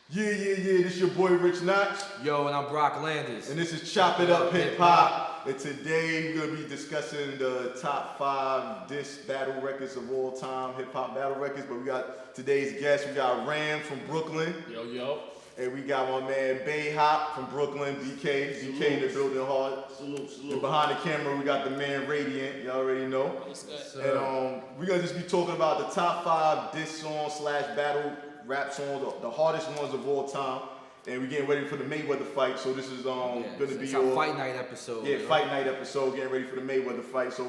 This your boy Rich Notch. Yo, and I'm Brock Landis. And this is Chop It Up Hip Hop. And today we're going to be discussing the top 5 diss battle records of all time, hip hop battle records. But we got today's guest, we got Ramz from Brooklyn. Yo. And we got my man Bay Hop from Brooklyn, BK. Salute. BK in the building hard. Salute. And behind the camera, we got the man Radiant. You already know. And we're going to just be talking about the top 5 diss songs / battle rap songs, the hardest ones of all time. And we're getting ready for the Mayweather fight, so this is going to be our fight night episode. Yeah, fight night episode, getting ready for the Mayweather fight. So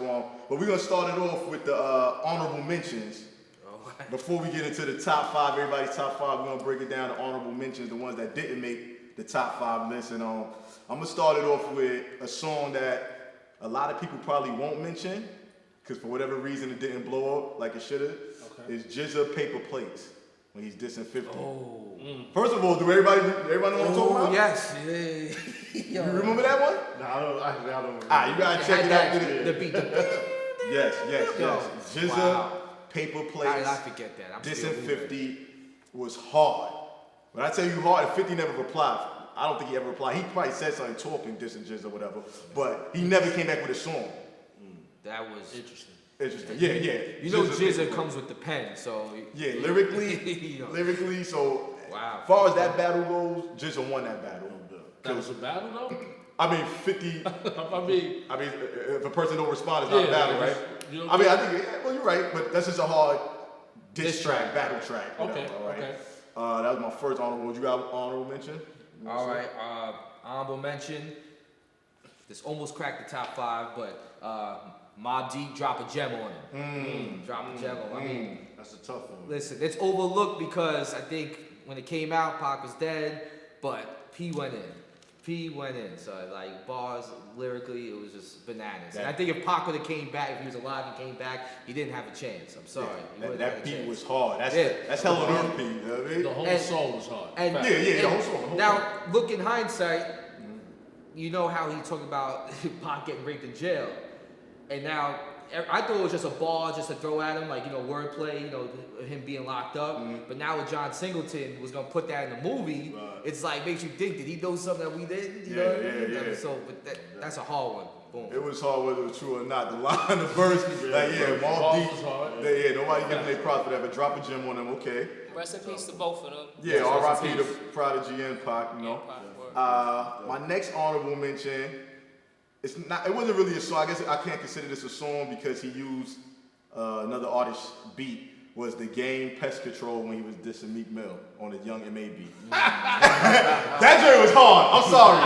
but we're going to start it off with the honorable mentions. Before we get into the top 5, everybody's top 5, we're going to break it down to honorable mentions, the ones that didn't make the top 5 list. And I'm going to start it off with a song that a lot of people probably won't mention, because for whatever reason it didn't blow up like it should have. Okay. It's GZA Paper Plates, when he's dissing 50. First of all, do everybody know what I'm talking about? Yes. You remember that one? No, I don't remember. You gotta check it out. The beat. Yes. GZA. Wow. Paper How Plates. did I forget that? Dissing 50 was hard. When I tell you hard, 50 never replied. I don't think he ever replied. He probably said something talking, dissing GZA or whatever, but he never came back with a song. That was interesting. Yeah. You know GZA comes with the pen, so... Yeah, lyrically, so... Wow. As far as that battle goes, GZA won that battle. That was a battle, though? I mean, 50... I mean, if a person don't respond, it's not a battle, right? I think, you're right, but that's just a hard diss track, battle track. Okay. That was my first honorable. You got honorable mention? All right, honorable mention. This almost cracked the top 5, but Mobb Deep drop a gem on him. Drop a gem on him. I mean, that's a tough one. Listen, it's overlooked because I think when it came out, Pac was dead, but P went in. So like bars, lyrically, it was just bananas. And I think if Pac would have came back, if he was alive and came back, he didn't have a chance. I'm sorry. That beat was hard. That's hell of an beat. You know what I mean? The whole song was hard. The whole song. Now, look in hindsight, you know how he talked about Pac getting raped in jail. And now, I thought it was just a ball just to throw at him, like, wordplay, him being locked up. But now with John Singleton was going to put that in the movie, it's like, makes you think, did he know something that we didn't? You know what I mean? So, but that's a hard one. Boom. It was hard whether it was true or not. The line, the verse, Mobb Deep was hard. Nobody giving their props for that, but drop a gem on them, okay. Rest in peace to both of them. Yeah, R.I.P. to Prodigy and Pac, My next honorable mention, it wasn't really a song. I guess I can't consider this a song because he used another artist's beat. Was The Game Pest Control when he was dissing Meek Mill on the Young M.A. beat. That joint was hard. I'm sorry.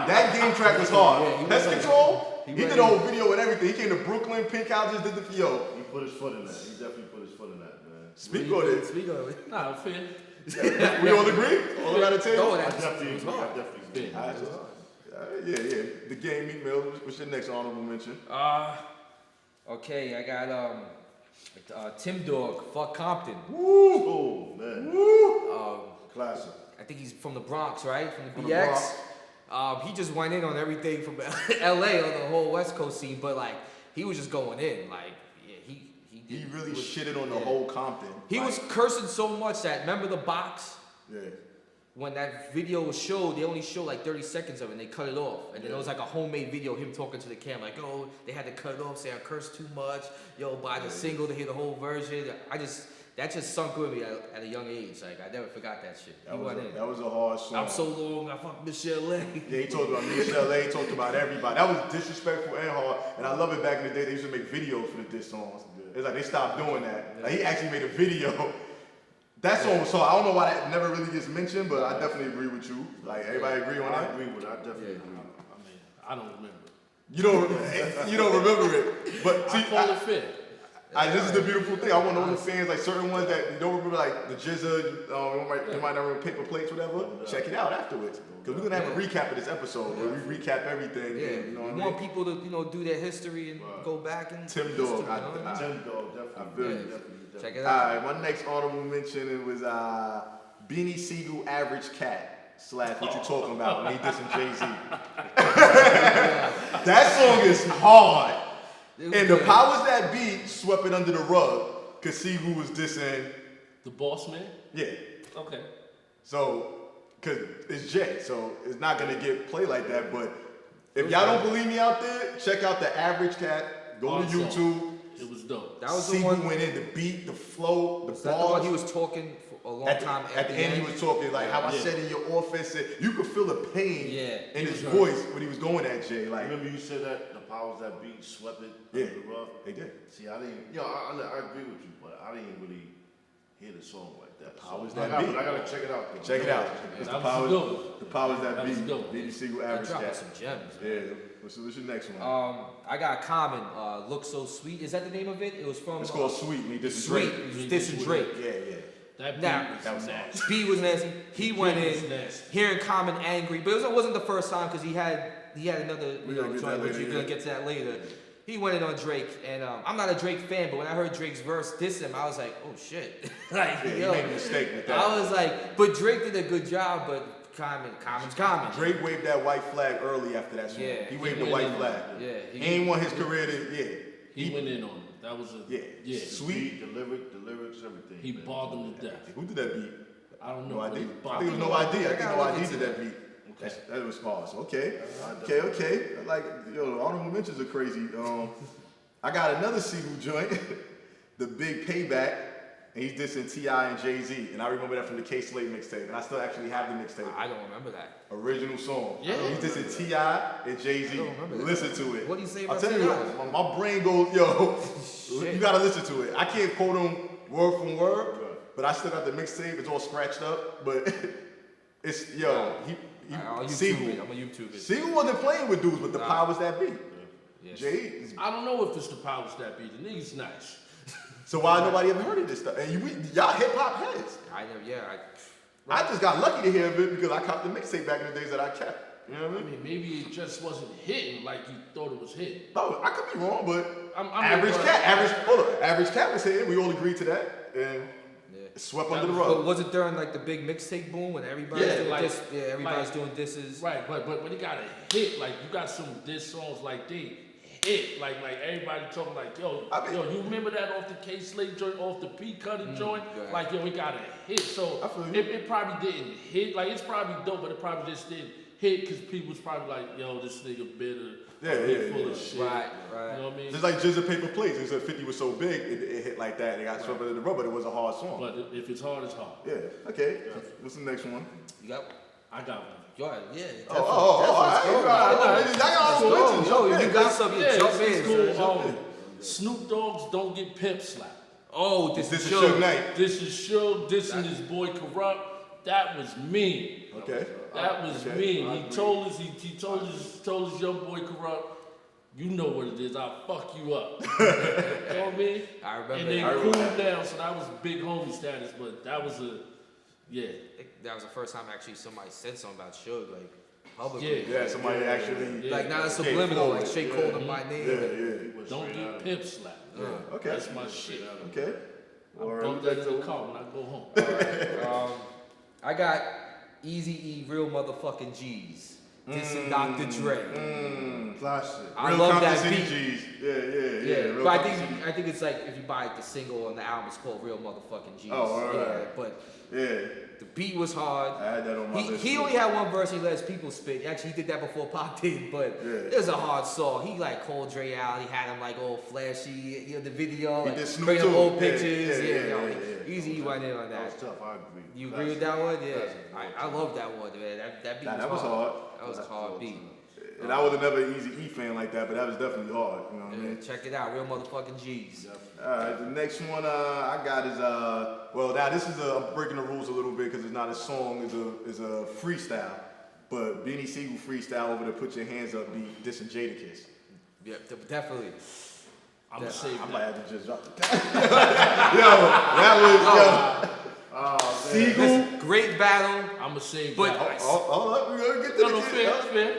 That game track was hard. Pest Control, he did a whole video and everything. He came to Brooklyn, Pink Houses, did the yo. He put his foot in that. He definitely put his foot in that, man. Speak on it. Nah, fair. We all agree? All around the table? I definitely agree. Yeah. The Game Meek Mill. What's your next honorable mention? Okay, I got Tim Dog, Fuck Compton. Woo! Oh, man. Woo! Classic. I think he's from the Bronx, right? From the BX. He just went in on everything from LA on the whole West Coast scene, but like he was just going in. Like, he really shitted on the whole Compton. He was cursing so much that, remember the box? Yeah. When that video was showed, they only showed like 30 seconds of it and they cut it off. And then it was like a homemade video of him talking to the camera, like, they had to cut it off, say I cursed too much, buy the single to hear the whole version. That just sunk with me at a young age. Like, I never forgot that shit. That was a hard song. I'm so long, I fucked Michelle A. Yeah, he talked about Michelle A, he talked about everybody. That was disrespectful and hard. And I love it back in the day, they used to make videos for the diss songs. It's like they stopped doing that. Like, he actually made a video. That song was hard. I don't know why that never really gets mentioned, but I definitely agree with you. Like, everybody agree on that? I agree with it. I definitely agree. I mean, I don't remember. You don't remember it. But see, I call it fair. This is the beautiful thing. I want all the fans, like certain ones that you don't remember, like the GZA, you might not remember Paper Plates, whatever. Check it out afterwards. Because we're going to have a recap of this episode where we recap everything. Yeah, you know what we want people to, do their history and go back and... Tim Dog. Tim Dog, definitely. Check it out. All right, my next honorable mention, it was Beanie Siegel, Average Cat, / What You Talking About, when he dissing Jay-Z. That song is hard. And the powers that be swept it under the rug because Siegel was dissing... The Boss Man? Yeah. Okay. So, cause it's Jay, so it's not gonna get played like that. But if y'all don't believe me out there, check out the Average Cat. Go to YouTube. It was dope. That was See the one. who went in, the beat, the flow, the Is that the one bars. he was talking for a long At time at the end, he was talking like how I Yeah. said in your offense. You could feel the pain Yeah. in his voice when he was going at Jay. Like, Remember you said that the powers that be swept it yeah, under the rug? they did. See, I didn't, I agree with you, but I didn't really hear the song like that. powers So, that I be. gotta check it out. Though. Check it out. It's That the was powers, good. the powers that That be. was good. BBC with They're Average dropping Cat. some gems. Yeah. What's your next one? I got Common. Look So Sweet. Is that the name of it? It was from. It's called Sweet. Me, this is Sweet. Drake. It was this and Drake. Yeah. That beat Now, was that was nasty. B was nasty. He went Beat was in nasty. hearing Common angry, but it wasn't the first time because he had another We're gonna get joint, that which later, we're gonna yeah. get to that later. He went in on Drake, and I'm not a Drake fan, but when I heard Drake's verse diss him, I was like, oh shit, like Yeah, yo, he made a mistake with that. I was like, but Drake did a good job, but Common's Common. Drake waved that white flag early after that song. Yeah. He waved He the went white in. flag. Yeah, He ain't want his career to, He went in on it. That was a Yeah. The Sweet. beat, the lyrics, everything. Mm. He man. barred them to death. Who did that beat? I don't know. No but idea. he I barred think it was them. No Idea. I I think gotta No look Idea into did that beat. Okay. That was false. Okay. Yeah, Okay. Like, yo, honorable mentions are crazy. I got another single joint, The Big Payback, and he's dissing T.I. and Jay-Z. And I remember that from the K-Slate mixtape. And I still actually have the mixtape. I don't remember that. Original song. Yeah. He's dissing T.I. and Jay-Z. I don't remember that. Listen to it. What do you say I'll about tell you, T.I.? my brain goes, yo, Shit. you gotta listen to it. I can't quote him word from word, but I still got the mixtape. It's all scratched up, but it's, yo, I'll YouTube Siegel. it. I'm gonna YouTube it. Siegel wasn't playing with dudes, but the powers that be. Yes. Jay is. I don't know if it's the powers that be. The nigga's nice. So why nobody ever heard of this stuff? And y'all hip hop heads. I know. Yeah. I just got lucky to hear of it because I caught the mixtape back in the days that I kept. You know what I I mean? mean, maybe it just wasn't hitting like you thought it was hitting. No, I could be wrong, but I'm average not- cat, average cat was hitting. We all agreed to that, and it swept under the But rug. was it during like the big mixtape boom when everybody's Yeah, doing like- this? Yeah, everybody's like- doing disses. Right, but when you got a hit, like you got some diss songs like they hit, like everybody talking like, yo, you remember that off the K-Slate joint, off the P Cuddy joint? right. Like, yo, we got a hit. So I feel you. it probably didn't hit. Like it's probably dope, but it probably just didn't hit because people was probably like, yo, this nigga bitter, full of shit. Right. You know what I mean? Just like Jizza Paper Plates, they said 50 was so big, it hit like that, and it got swept under the rug, but it was a hard song. But if it's hard, it's hard. Yeah, okay. What's the next one? You got. I got one. Go ahead. Yeah. All right. Y'all got all the mentions. Yo, Jump you in. got something. Yeah, Jump it's in. cool. Snoop Dogg's Don't Get Pimp Slapped. Oh, This this is is Suge Suge. Knight. This is Suge dissing his boy Corrupt. That was mean. Okay. That was Okay. mean. He told his young boy Corrupt, you know what it is. I'll fuck you up. You know what I mean? I remember And that. then I cooled down. So that was big homie status. But that was yeah. That was the first time actually somebody said something about Suge, like publicly. Yeah. Yeah, somebody actually. Like not a Came subliminal, like forward. Shake called him by name. Yeah. Don't get pimp slapped. Okay. That's my shit. Okay. I All bump right. that in the car when I go home. I got Easy E, Real Motherfucking G's. Dissing Dr. Dre. Classic. I Real love that Compton beat. City G's. Yeah. Yeah, Real but I Compton think I think it's like if you buy the single and the album, it's called Real Motherfucking G's. Oh, all right. Yeah, but Yeah. the beat was hard. I had that on my list. He too. only had one verse he lets people spit. Actually, he did that before Pop did, but Yeah. it was a hard song. He like called Dre out. He had him like all flashy, the video, He like did Snoop bringing up too. old Yeah, pictures. yeah, Yeah, yeah. Easy E went in on That that. was tough. I agree. You agree with that one? Yeah, Classic. I love that one, man. That beat Nah, was hard. hard. That was a hard beat. And I was never an Easy E fan like that, but that was definitely hard. You know what I Yeah, mean? check it out, Real Motherfucking G's. All right, the next one I got is well, now this is I'm breaking the rules a little bit because it's not a song, it's a freestyle. But Beanie Siegel freestyle over the Put Your Hands Up beat, dissing Jadakiss. Yeah, definitely. I'm gonna save I that. might have to just drop it. Yo, that was Siegel. Listen, great battle. I'm gonna save But- that. Hold up, we're gonna get to No, the no, kid. fair.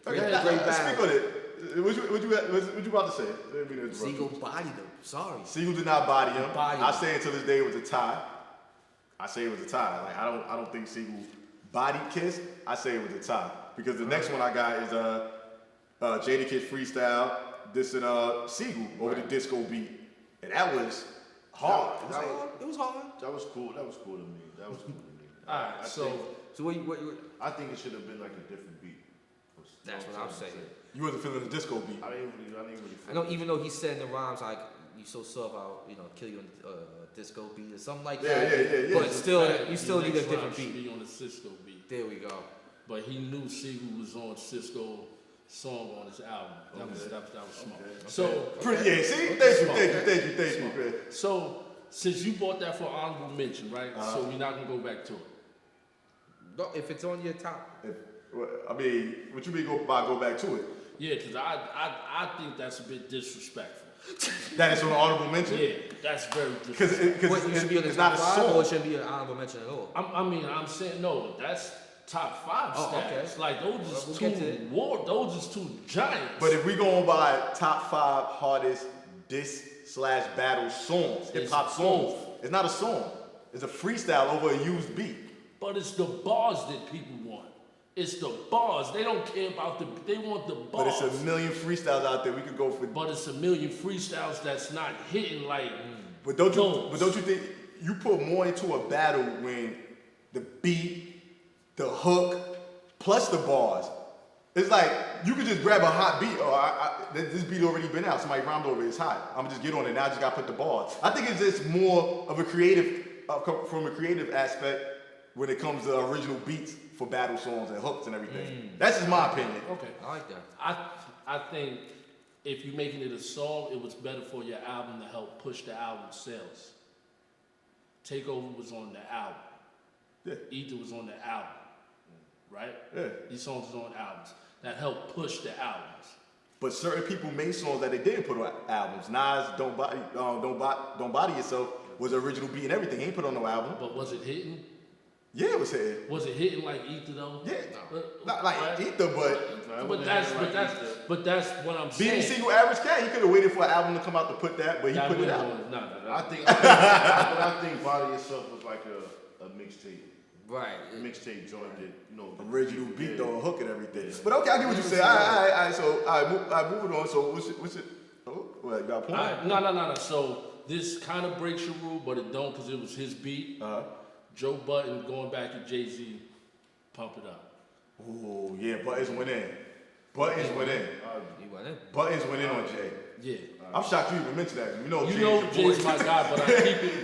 Okay, Great speak battle. on it. What you about to say? Let me interrupt Siegel you. bodied him. Sorry. Siegel did not body him. Body him. I say until this day it was a tie. I say it was a tie. Like I don't think Siegel bodied Kiss. I say it was a tie because the next one I got is Jadakiss freestyle dissing Siegel over the disco beat, and that was hard. It was hard. That was cool. That was cool to me. That was cool to me. Alright, so what I think it should have been like a different beat. that's what I'm saying. You wasn't feeling the disco beat. I didn't really I know, even though he said in the rhymes like you so soft, I'll kill you on disco beat or something like that. Yeah. But still, you still the need a next different round should beat. be on the Cisco beat. There we go. But he knew Sigu was on Cisco song on his album. That was smart. So Yeah, see? Thank you, man. So since you bought that for honorable mention, right? So we're not gonna go back to it. No, if it's on your top. I mean, what you mean go back to it? Yeah, because I think that's a bit disrespectful. That is on the honorable mention? Yeah, that's very Because disrespectful. What, you should be on the it's top not a five, or it song. shouldn't be an honorable mention at all? I'm saying no. That's top 5 Oh, stats. okay. Like those is We'll get to it. those is two giants. But if we going by top 5 hardest diss/battle songs, hip hop It's songs, both. it's not a song. It's a freestyle over a used beat. But it's the bars that people want. It's the bars. They don't care about they want the But bars. it's a million freestyles out there. We could go for. But it's a million freestyles that's not hitting like. But don't you? those. But don't you think you put more into a battle when the beat, the hook, plus the bars? It's like you could just grab a hot beat. This beat already been out. Somebody rhymed over it. It's hot. I'm gonna just get on it. Now I just gotta put the bars. I think it's just more of a creative, from a creative aspect when it comes to original beats for battle songs and hooks and everything. That's just my opinion. Okay. I like that. I think if you're making it a song, it was better for your album to help push the album sales. Takeover was on the album. Yeah. Ether was on the album. Right? Yeah. These songs was on albums. That helped push the albums. But certain people made songs that they didn't put on albums. Nas, Don't Body Yourself was the original beat and everything. He ain't put on no album. But was it hitting? Yeah, it was hitting. Was it hitting like Ether though? Yeah, But- not like right? Ether, but But that's what I'm saying. being single average cat, he could have waited for an album to come out to put that, but he That put it wouldn't out. go- No. I think Body Yourself was like a mixtape. Right. Mixtape joint that, Original beat, yeah. though, hook and everything. But okay, I get what you say. All right. So, moving on. So, what's it? Oh, well, you got a point? No. So this kind of breaks your rule, but it don't because it was his beat. Joe Budden going back to Jay-Z, Pump It Up. Oh, yeah, Buttons went in. Buttons went in. He went in. Buttons went in on Jay. Yeah. I'm shocked you even mentioned that. You know Jay's Jay's my guy,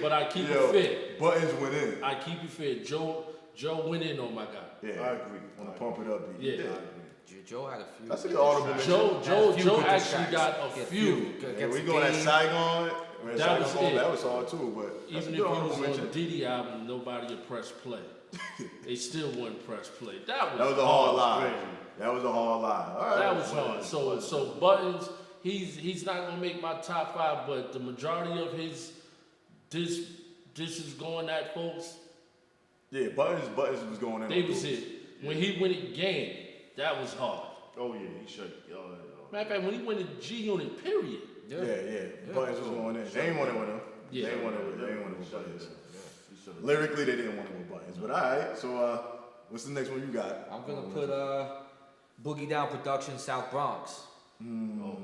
but I keep it fit. Buttons went in. I keep it fit. Joe went in on my guy. Yeah, I agree. On the Pump It Up beat. Yeah. Joe had a few. That's a good honorable mention. Joe actually got a few. Yeah, we going at Saigon. That was it. That was hard too, but that's Even a if good it honorable was on mention. the Diddy album, nobody would press play. They still wouldn't press play. That was a hard lie. That was a hard lie. All right. That was hard. So Buttons, he's not gonna make my top 5, but the majority of his this is going at folks. Yeah, Buttons was going in. They was it. When he went at Game, that was hard. Oh yeah, he should. Matter of fact, when he went at G Unit, period. Yeah. Buttons was going in. They ain't want it with him. Yeah. They ain't want it with Buttons. Lyrically, they didn't want it with Buttons. But all right. So, what's the next one you got? I'm gonna put Boogie Down Productions, South Bronx.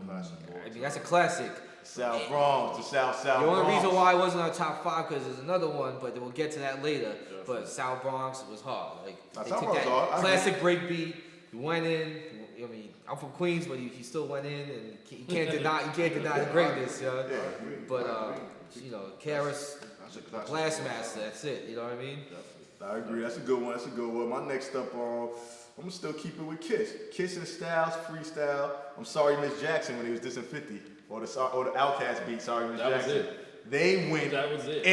Classic. I mean, that's a classic. South Bronx, the South The only Bronx. reason why it wasn't on top 5 because there's another one, but we'll get to that later. But South Bronx was hard. Like Now, they South took Bronx that hard. I classic break beat. He went in. I mean, I'm from Queens, but he still went in, and you can't deny the greatness, yo. Yeah. But Karis, That's a classic. Blastmaster. That's it. You know what I mean? I agree. That's a good one. My next up, I'm gonna still keep it with Kiss. Kiss and Styles freestyle. I'm sorry, Miss Jackson when he was dissing 50 or the Outkast beat. Sorry, Miss That was Jackson. it. They went That was it.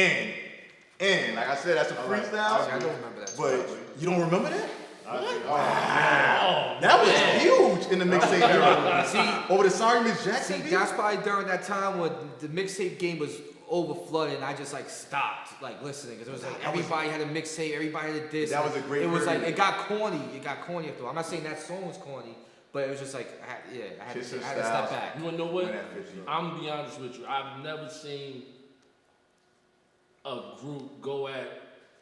in. Like I said, that's a freestyle. I don't remember that. But you don't remember that? Oh, That was huge in the mixtape era. See, Over the Sorry Miss Jackson See, beat? that's probably during that time when the mixtape game was over flooded, and I just like stopped like listening because it was like everybody had a mixtape, everybody had a diss. That was a great It was like period. it got corny. It got corny after. I'm not saying that song was corny, but it was just like I had to Kiss and step Styles. back. you wanna know what? Went at 50. I'm gonna be honest with you. I've never seen a group go at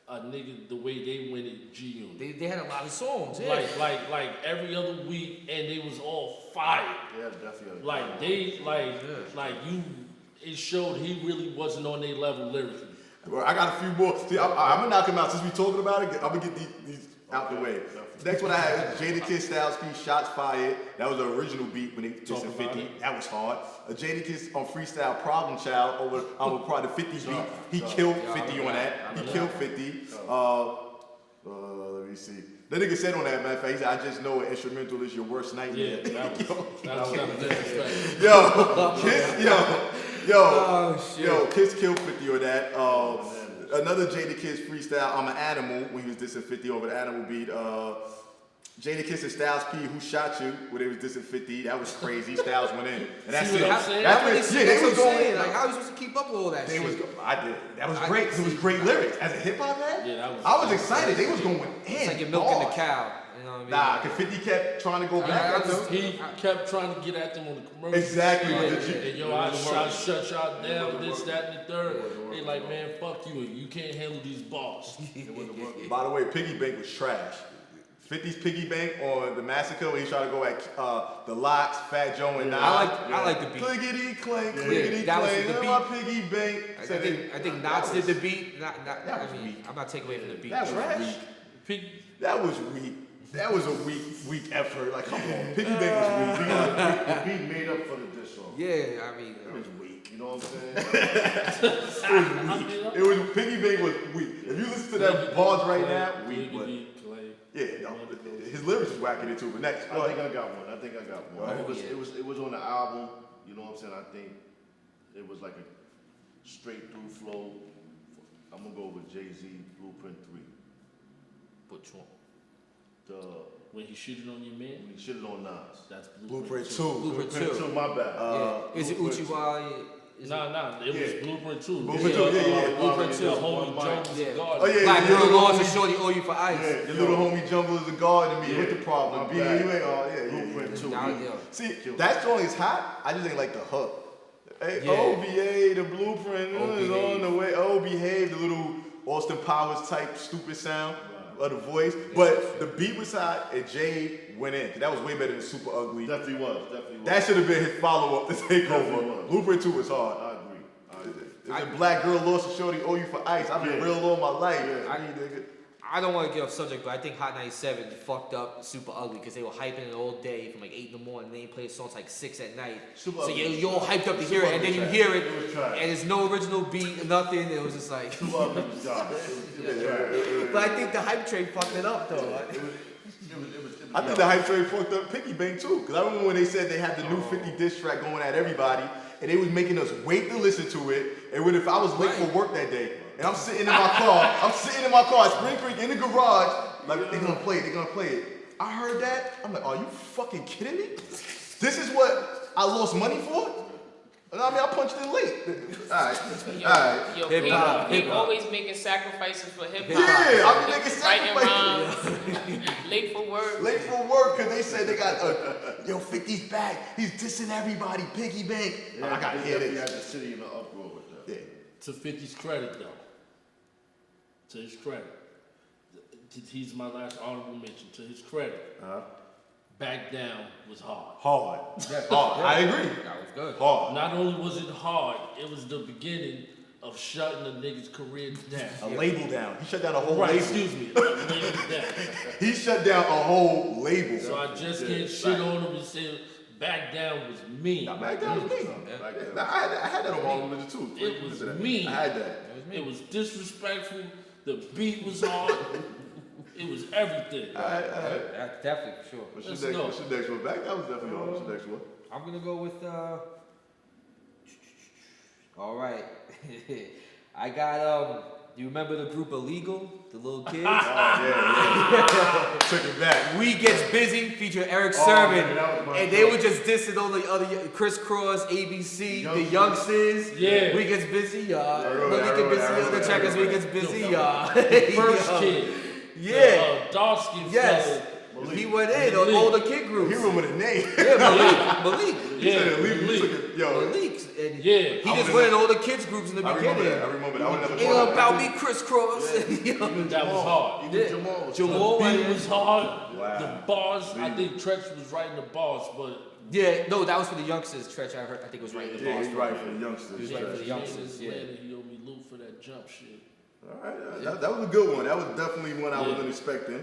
a nigga the way they went at G Unit. They had a lot of songs. Yeah. Like every other week, and they was all fire. Yeah, definitely. Like they like you. It showed he really wasn't on their level lyrically. Well, I got a few more. See, I'm gonna knock him out since we talking about it. I'm gonna get these out the way. Next one I had Jadakiss Styles P, Shots Fired. That was the original beat when they dissing 50. That was hard. A Jadakiss on freestyle Problem Child over probably the 50 beat. He killed 50 on that. He killed 50. Let me see. The nigga said on that, matter of fact, he said, I just know an instrumental is your worst nightmare. Yeah, that was kind of disrespectful. Yo, Kiss killed 50 on that. Another Jadakiss freestyle, I'm an Animal, when he was dissing 50 over the Animal beat. Jadakiss and Styles P, Who Shot You, when they was dissing 50, that was crazy. Styles went in. And that's it. They was going. Like, how are you supposed to keep up with all that shit? I did. That was great. It was great lyrics. As a hip hop man, Yeah, I was excited. They was going in. It's like you're milking the cow. You know what I mean? Nah, cause 50 kept trying to go back at them. He kept trying to get at them on the commercial. Exactly. And yo, I shut y'all down, this, that, and the third. They like, man, fuck you. You can't handle these balls. By the way, Piggy Bank was trash. 50's Piggy Bank on the Massacre when he tried to go at the Locks, Fat Joe, and Nas. I like the beat. Clickety clank, clickety that was clank. the beat. My Piggy Bank. I think Nas did the beat. I'm not taking away from the beat. That was weak. That was weak. That was a weak effort. Like, come on, Piggy Bank was weak. The beat made up for the diss song. Yeah, I mean, It was weak. You know what I'm saying? It was Piggy Bank was weak. If you listen to that bars right now, weak. But yeah, no, his lyrics was whacking it too. But next, I think I got one. Right. It was on the album. You know what I'm saying? I think it was like a straight through flow. I'm gonna go with Jay-Z, Blueprint 3. Which one? When he shitted on your man? When he shitted on Nas. That's Blueprint 2. Blueprint 2. My bad. Is it Uchiwali? Nah, it was Blueprint 2. Blueprint 2, yeah. Blueprint 2. The homie Jones Yeah. is God. Oh, yeah. Black your girl little lost homie- a shorty owe you for ice. Yeah, your little homie Jungle is a god to me. Yeah. What the problem? My B, bad. you ain't, Blueprint 2. See, that song is hot. I just ain't like the hook. Hey, Yeah. OVA, the blueprint Oh, is behave. on the way. Oh, behave, the little Austin Powers type stupid sound of the voice. But the beat was hot, and Jay went in. That was way better than Super Ugly. Definitely was. That should have been his follow up to take Definitely over. was. Blueprint 2 was hard. I agree. It's a black girl lost a shorty, owe you for ice. I've been real all my life. I don't want to get off subject, but I think Hot 97 fucked up Super Ugly because they were hyping it all day from like 8 in the morning. Then they played songs like 6 at night. Super So Ugly was you're all hyped up to hear it, and then you trash. hear it, It was trash. and there's no original beat, nothing. It was just like. Too ugly was garbage. It was trash. But I think the hype train fucked it up though. I think the hype train fucked up Piggy Bank too. Because I remember when they said they had the new 50 diss track going at everybody, and they was making us wait to listen to it. And when if I was late for work that day, and I'm sitting in my car, at Spring Creek in the garage, like they're gonna play it. I heard that. I'm like, are you fucking kidding me? This is what I lost money for? I mean, I punched in late. All right. Yo, Hip-hop, they hip-hop. always making sacrifices for hip hop. Yeah, I'm making Writing sacrifices. rhymes, late for work. Late for work because they said they got, yo, 50's back. He's dissing everybody. Piggy Bank. Yeah, I got to they hear definitely this. had the city in the uproar with that. Yeah. To 50's credit, though. To his credit. He's my last honorable mention. To his credit. Back Down was hard. Hard. I agree. That was good. Hard. Not only was it hard, it was the beginning of shutting the nigga's career down. A label down. He shut down a whole Right, label. excuse me. Laying it down. He shut down a whole label. So I just can't shit on him and say Back Down was me. Back down was me. Nah, I had that on my religion too. It was me. I had that. It was disrespectful. The beat was hard. It was everything. That definitely for sure. What's Let's your go. next one? Back that was definitely hard. What's your next one? I'm gonna go with all right. I got you remember the group Illegal? The little kids? Yeah. Took it back. We Gets Busy featuring Eric Oh, Sermon. man, that was my And they were just dissing all the other Crisscross, ABC, the Youngsters. Yeah. We Gets Busy, I remember Malik that, Get Busy, I remember the that, checkers, I We remember Gets Busy, First kid. Yeah. Dark skin Yes. He went in on all the kid groups. He remembered the name. Yeah, Malik. He said Yeah, illegal. He took it. Yo. Malik. And Yeah. he just went in all the kids groups in the I remember beginning. that. I remember that. I would never Ain't thought nothing about that. me, Crisscross. That was hard. Even Jamal was Jamal The went beat in. was hard. Wow. The bars, I think Trex was writing the bars, but Yeah, no, that was for the youngsters. Tretch, I think it was right in the Yeah, bars. he's right for the youngsters. He was right for the youngsters, yeah. He owed me salute for that jump shit. All right, that was a good one. That was definitely one I wasn't expecting.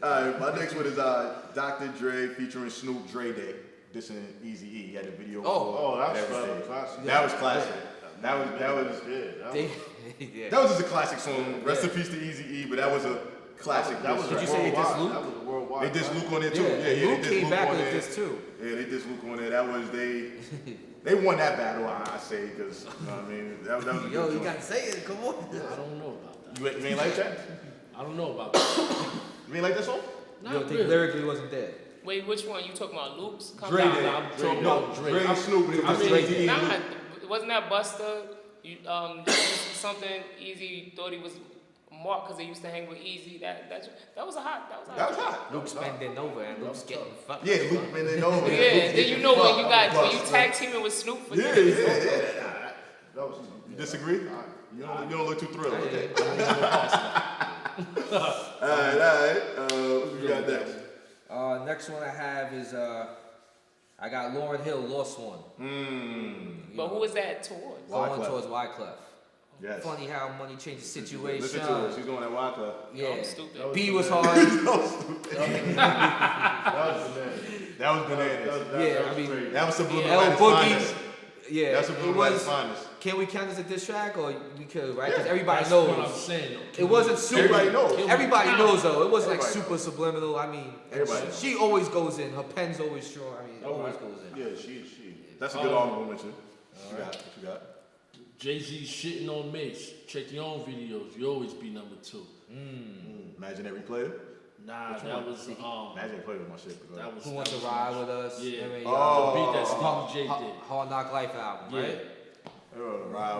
All right, my next one is Dr. Dre featuring Snoop Dre Day. Dissing Eazy-E. He had a video. Oh, that's everything. classic. That was classic. That was that was just a classic song. Rest in peace to Eazy-E, but that was a classic. That was Did you say they dissed Luke? That was a worldwide. They dissed Luke on it too. Yeah, Luke they dissed came Luke back on with it. this too. Yeah, they dissed Luke on it. That was they won that battle, I say, because you know what I mean, that was a good Yo, you joint. gotta say it. Come on. I don't know about that. You ain't like that? I don't know about that. You ain't like that song? You Not don't think really. lyrically wasn't there? Wait, which one? You talking about Luke's? Dre Nah, Day. nah, I'm talking about Dre. Dre and Snoop. It was I mean, Jay-Z and Nah, Luke. wasn't that Buster? You something Easy thought he was Mark because they used to hang with Easy. That was a hot. That was hot. Luke's bending over and Luke's getting fucked. Yeah, Luke bending over. Yeah, then you know when you tag teaming with Snoop. For Yeah. That was. You disagree? You don't look too thrilled. Okay. All right. What we got next? Next one I have is I got Lauryn Hill, Lost One. But who was that towards? Going Wyclef. towards Wyclef. Yes. Funny how money changes situation. Listen to her. She's going at Wyclef. Yeah. I'm stupid. B was hard. That was bananas. That was bananas. Yeah, I mean, That was subliminal L at its Boogie. finest. Yeah, That's it subliminal at its was. finest. Can we count this a diss track or we could, right? Because everybody That's what I'm knows. saying. Though. It wasn't super. Everybody knows. Everybody knows though. It wasn't like Everybody super subliminal. I mean, Everybody knows. she always goes in. Her pen's always strong. I mean, it always Alright. goes in. Yeah, she. That's a good honorable mention. What you got? Jay-Z shitting on Mace. Check your own videos. You always be number 2. Imaginary Player? Nah, that was Imaginary Player was my shit. that was. Who wants that to was ride nice. with us? Yeah. I mean, Oh. The beat that Stevie J did. Hard Knock Life album, Yeah. right?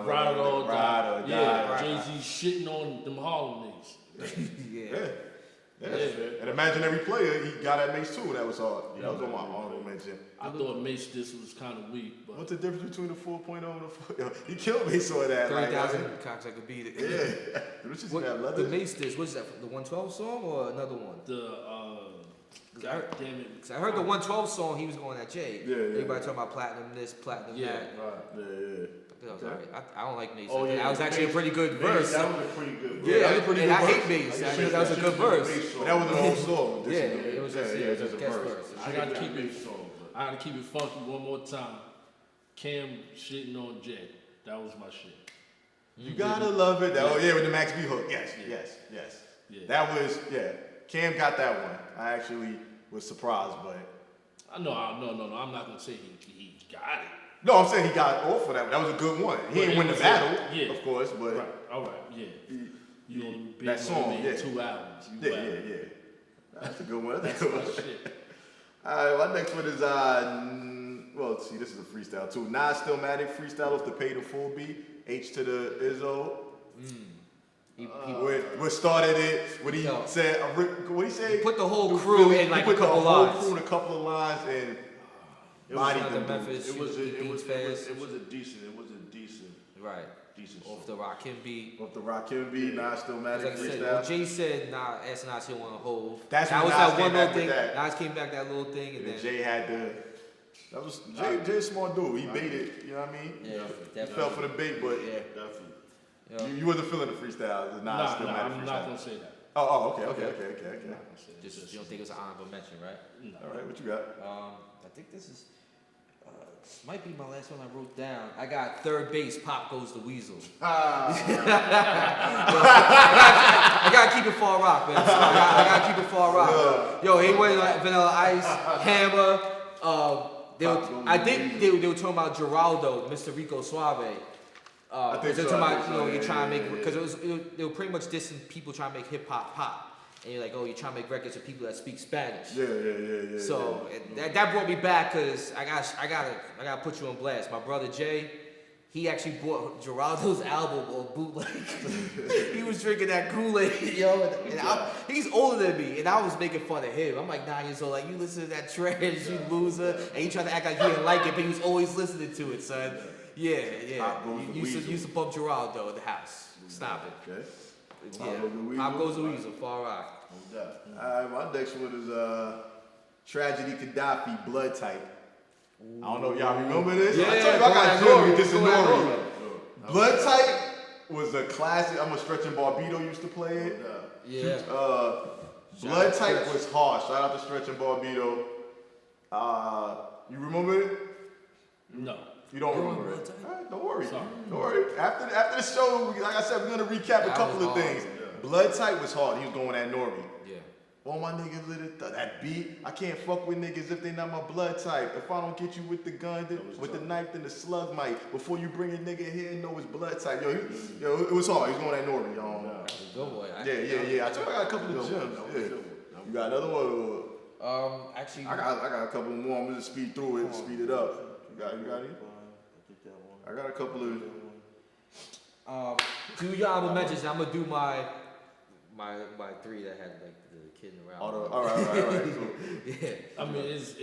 Ride or die. Yeah, Right. Jay-Z shitting on them Harlem niggas. Yeah. Yeah. An Imaginary Player, he got at Mace too. That was hard. That was on my honorable mention. I thought Mace this was kind of weak, but What's the difference between the 4.0 and the 4? He killed Mace on that. 30,000 cocks I could beat it. Yeah. Which is that What, leather? the Mace disc, what is that? The 112 song or another one? God damn it. 'Cause I heard the 112 song, he was going at Jay. Yeah. Everybody talking about platinum this, platinum Yeah. that. Yeah. That was alright. I don't like Mace. Oh, yeah. That was actually a pretty good Mace, verse. That was a pretty good. Yeah, that was a pretty and good I verse. hate Mace. I think that was a good verse. But that wasn't the whole song. Yeah, it was just, it's just a guest verse. I gotta keep it. I gotta keep it funky one more time. Cam shitting on Jay. That was my shit. You gotta love it. Oh yeah, with the Max B hook. Yes. Yeah. That was Cam got that one. I actually was surprised, but No, I'm not gonna say he got it. no, I'm saying he got off for that. That was a good one. He didn't win the battle, of course, but Right. All right. Yeah. You on big that song, man, yeah. 2 albums. yeah. That's a good one. That's my shit. All right, my next one is well, see, this is a freestyle too. Nas Stillmatic freestyle off the Pay the Full beat. H to the Izzo. What started it? What he said? What he said? He put the whole crew in like a couple lines. He put the whole crew in a couple of lines and bodied the them. Memphis. It was a decent Right. song. Off the Rakim beat. Off the Rakim beat, Nas Stillmatic Like I said, freestyle. when Jay said, asked Nas he want to hold. That's that when was Nas that came one back little with thing. that. Nas came back that little thing, and And then then Jay had the. That was Jay's smart dude. He baited. You know what I mean? yeah, He definitely. fell for the bait, but Definitely. Yeah. you wasn't feeling the freestyle. The Nas Nah, Stillmatic I'm freestyle. not gonna say that. Oh, okay. I'm not gonna say Just you don't think it was an honorable mention, right? No. All right, what you got? I think this is might be my last one I wrote down. I got third base. Pop goes the Weasel. I gotta keep it Fall Rock, man. So I gotta keep it Fall Rock. Yo, he went like Vanilla Ice, Hammer. I think they were talking about Geraldo, Mr. Rico Suave. I think they're so, talking I about, think so, you're trying to yeah, make, because they were pretty much dissing people trying to make hip hop pop. And you're like, oh, you're trying to make records with people that speak Spanish. Yeah. So that brought me back because I gotta put you on blast. My brother Jay, he actually bought Geraldo's album on bootleg. He was drinking that Kool-Aid, yo. He's older than me, and I was making fun of him. I'm like 9 years old, like, you listen to that trash, you loser. And he tried to act like he didn't like it, but he was always listening to it, son. Yeah. Pop goes the You used to bump Geraldo in the house. Stop it. Okay. Yeah. Pop goes the Weasel, Far Rock. Alright, my next one is Tragedy Gaddafi, Blood Type. I don't know if y'all remember this. Yeah, I told you I got go jewelry, ahead, this is go ahead, Blood Type, was a classic. I'm a Stretching Barbito used to play it. Yeah. Blood Type was hard. Shout out to Stretching Barbito. You remember it? No. You don't remember it? All right, don't worry. Don't worry. After the show, like I said, we're gonna recap a couple of things. Blood Type was hard. He was going at Nori. Yeah. All my niggas that beat. I can't fuck with niggas if they not my blood type. If I don't get you with the gun, with the knife, then the slug might. Before you bring a nigga here, know his blood type. Yo, it was hard. He was going at Nori, y'all. Good boy. Yeah. I got a couple of gems. Yeah. You got another one? Actually, I got a couple more. I'm gonna just speed through it, speed it up. You got any? I got a couple of. do your honorable mentions. I'm gonna do my three that had like the kid around. All right. Cool. Yeah. I mean, it's.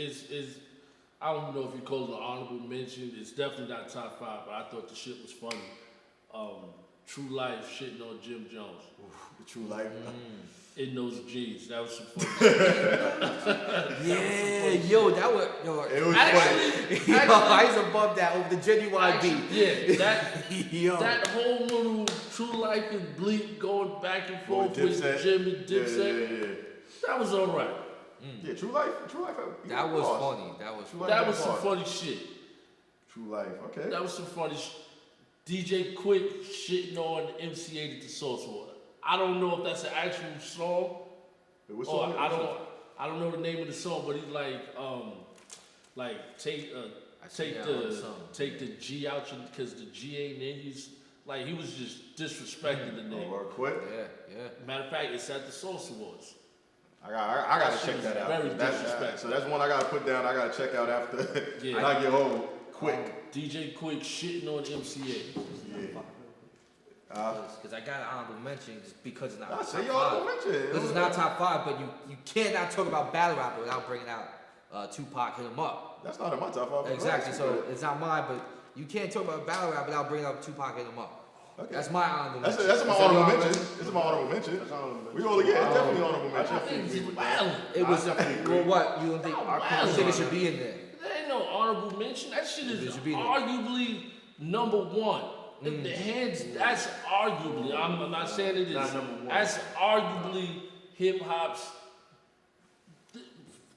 I don't know if you call it an honorable mention. It's definitely not top 5, but I thought the shit was funny. True Life shitting on Jim Jones. The True Life. In those jeans, that was some funny. Yeah, yo, that was It was funny. I used to bump that over the Genuine beat. Yeah, that whole little True Life and Bleak going back and forth with Jim and Dipset. Yeah. That was all right. Yeah, True Life. That was funny. That was some funny shit. True Life. Okay. That was some funny shit. DJ Quick shitting on MC8 at the Sauce Water. I don't know if that's an actual song. I don't know the name of the song, but he's take the G out because the G ain't in. He was just disrespecting the name. Quick. Yeah. Matter of fact, it's at the Sauce Awards. I gotta check that out. Very disrespectful. So that's one I gotta put down. I gotta check out after Yeah. I get home. Quick. DJ Quick shitting on MC8. Because I got an honorable mention just because it's not top say 5. your honorable mention. Because it's not top 5, but you cannot talk about battle rapper without bringing out Tupac, Hit 'Em Up. That's not in my top 5. Exactly. So it's not mine, but you can't talk about battle rap without bringing up Tupac, Hit 'Em Up. Okay. That's my honorable mention. That's my honorable mention. This is my honorable mention. We all definitely honorable mention. I think it's wild. It was well, what you don't think? I think it should be in there. There ain't no honorable mention. That shit is arguably number 1. In the hands, that's arguably. I'm not saying it is. That's arguably hip hop's.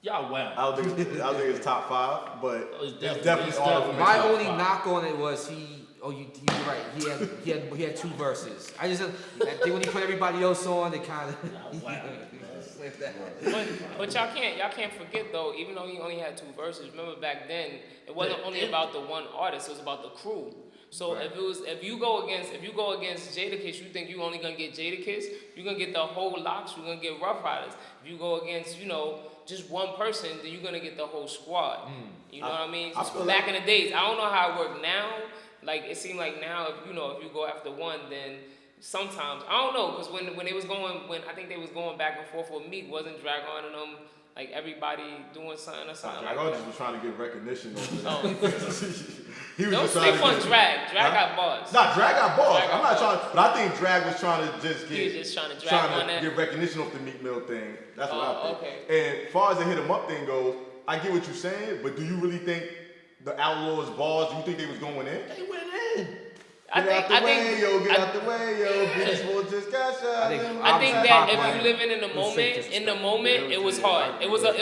Y'all wow. I don't think it's top 5, but it's definitely honorable mention. My only knock on it was you're right. He had 2 verses. I think when he put everybody else on, it kind of. But y'all can't forget though. Even though he only had 2 verses, remember back then it wasn't only about the one artist. It was about the crew. So right. if you go against Jadakiss, you think you only gonna get Jadakiss, you're gonna get the whole Locks, you're gonna get Rough Riders. If you go against, just one person, then you're gonna get the whole squad. You know what I mean? Just back in the days. I don't know how it worked now. Like it seemed like now if you go after one, then sometimes I don't know, because when I think they was going back and forth with Meek, wasn't Drag On and them like everybody doing something or something? Drag On just was trying to get recognition. Don't sleep on Drag. Drag got bars. Nah, Drag got bars. I'm not trying, but I think Drag was trying to just get. He was just trying to drag on that. Get recognition off the Meek Mill thing. That's what I think. Okay. And as far as the Hit 'Em Up thing goes, I get what you're saying, but do you really think the Outlaws bars? Do you think they was going in? They went in. Get out the way, yo. Beautiful just got shot. I think that if you living in the moment, it was hard. It was a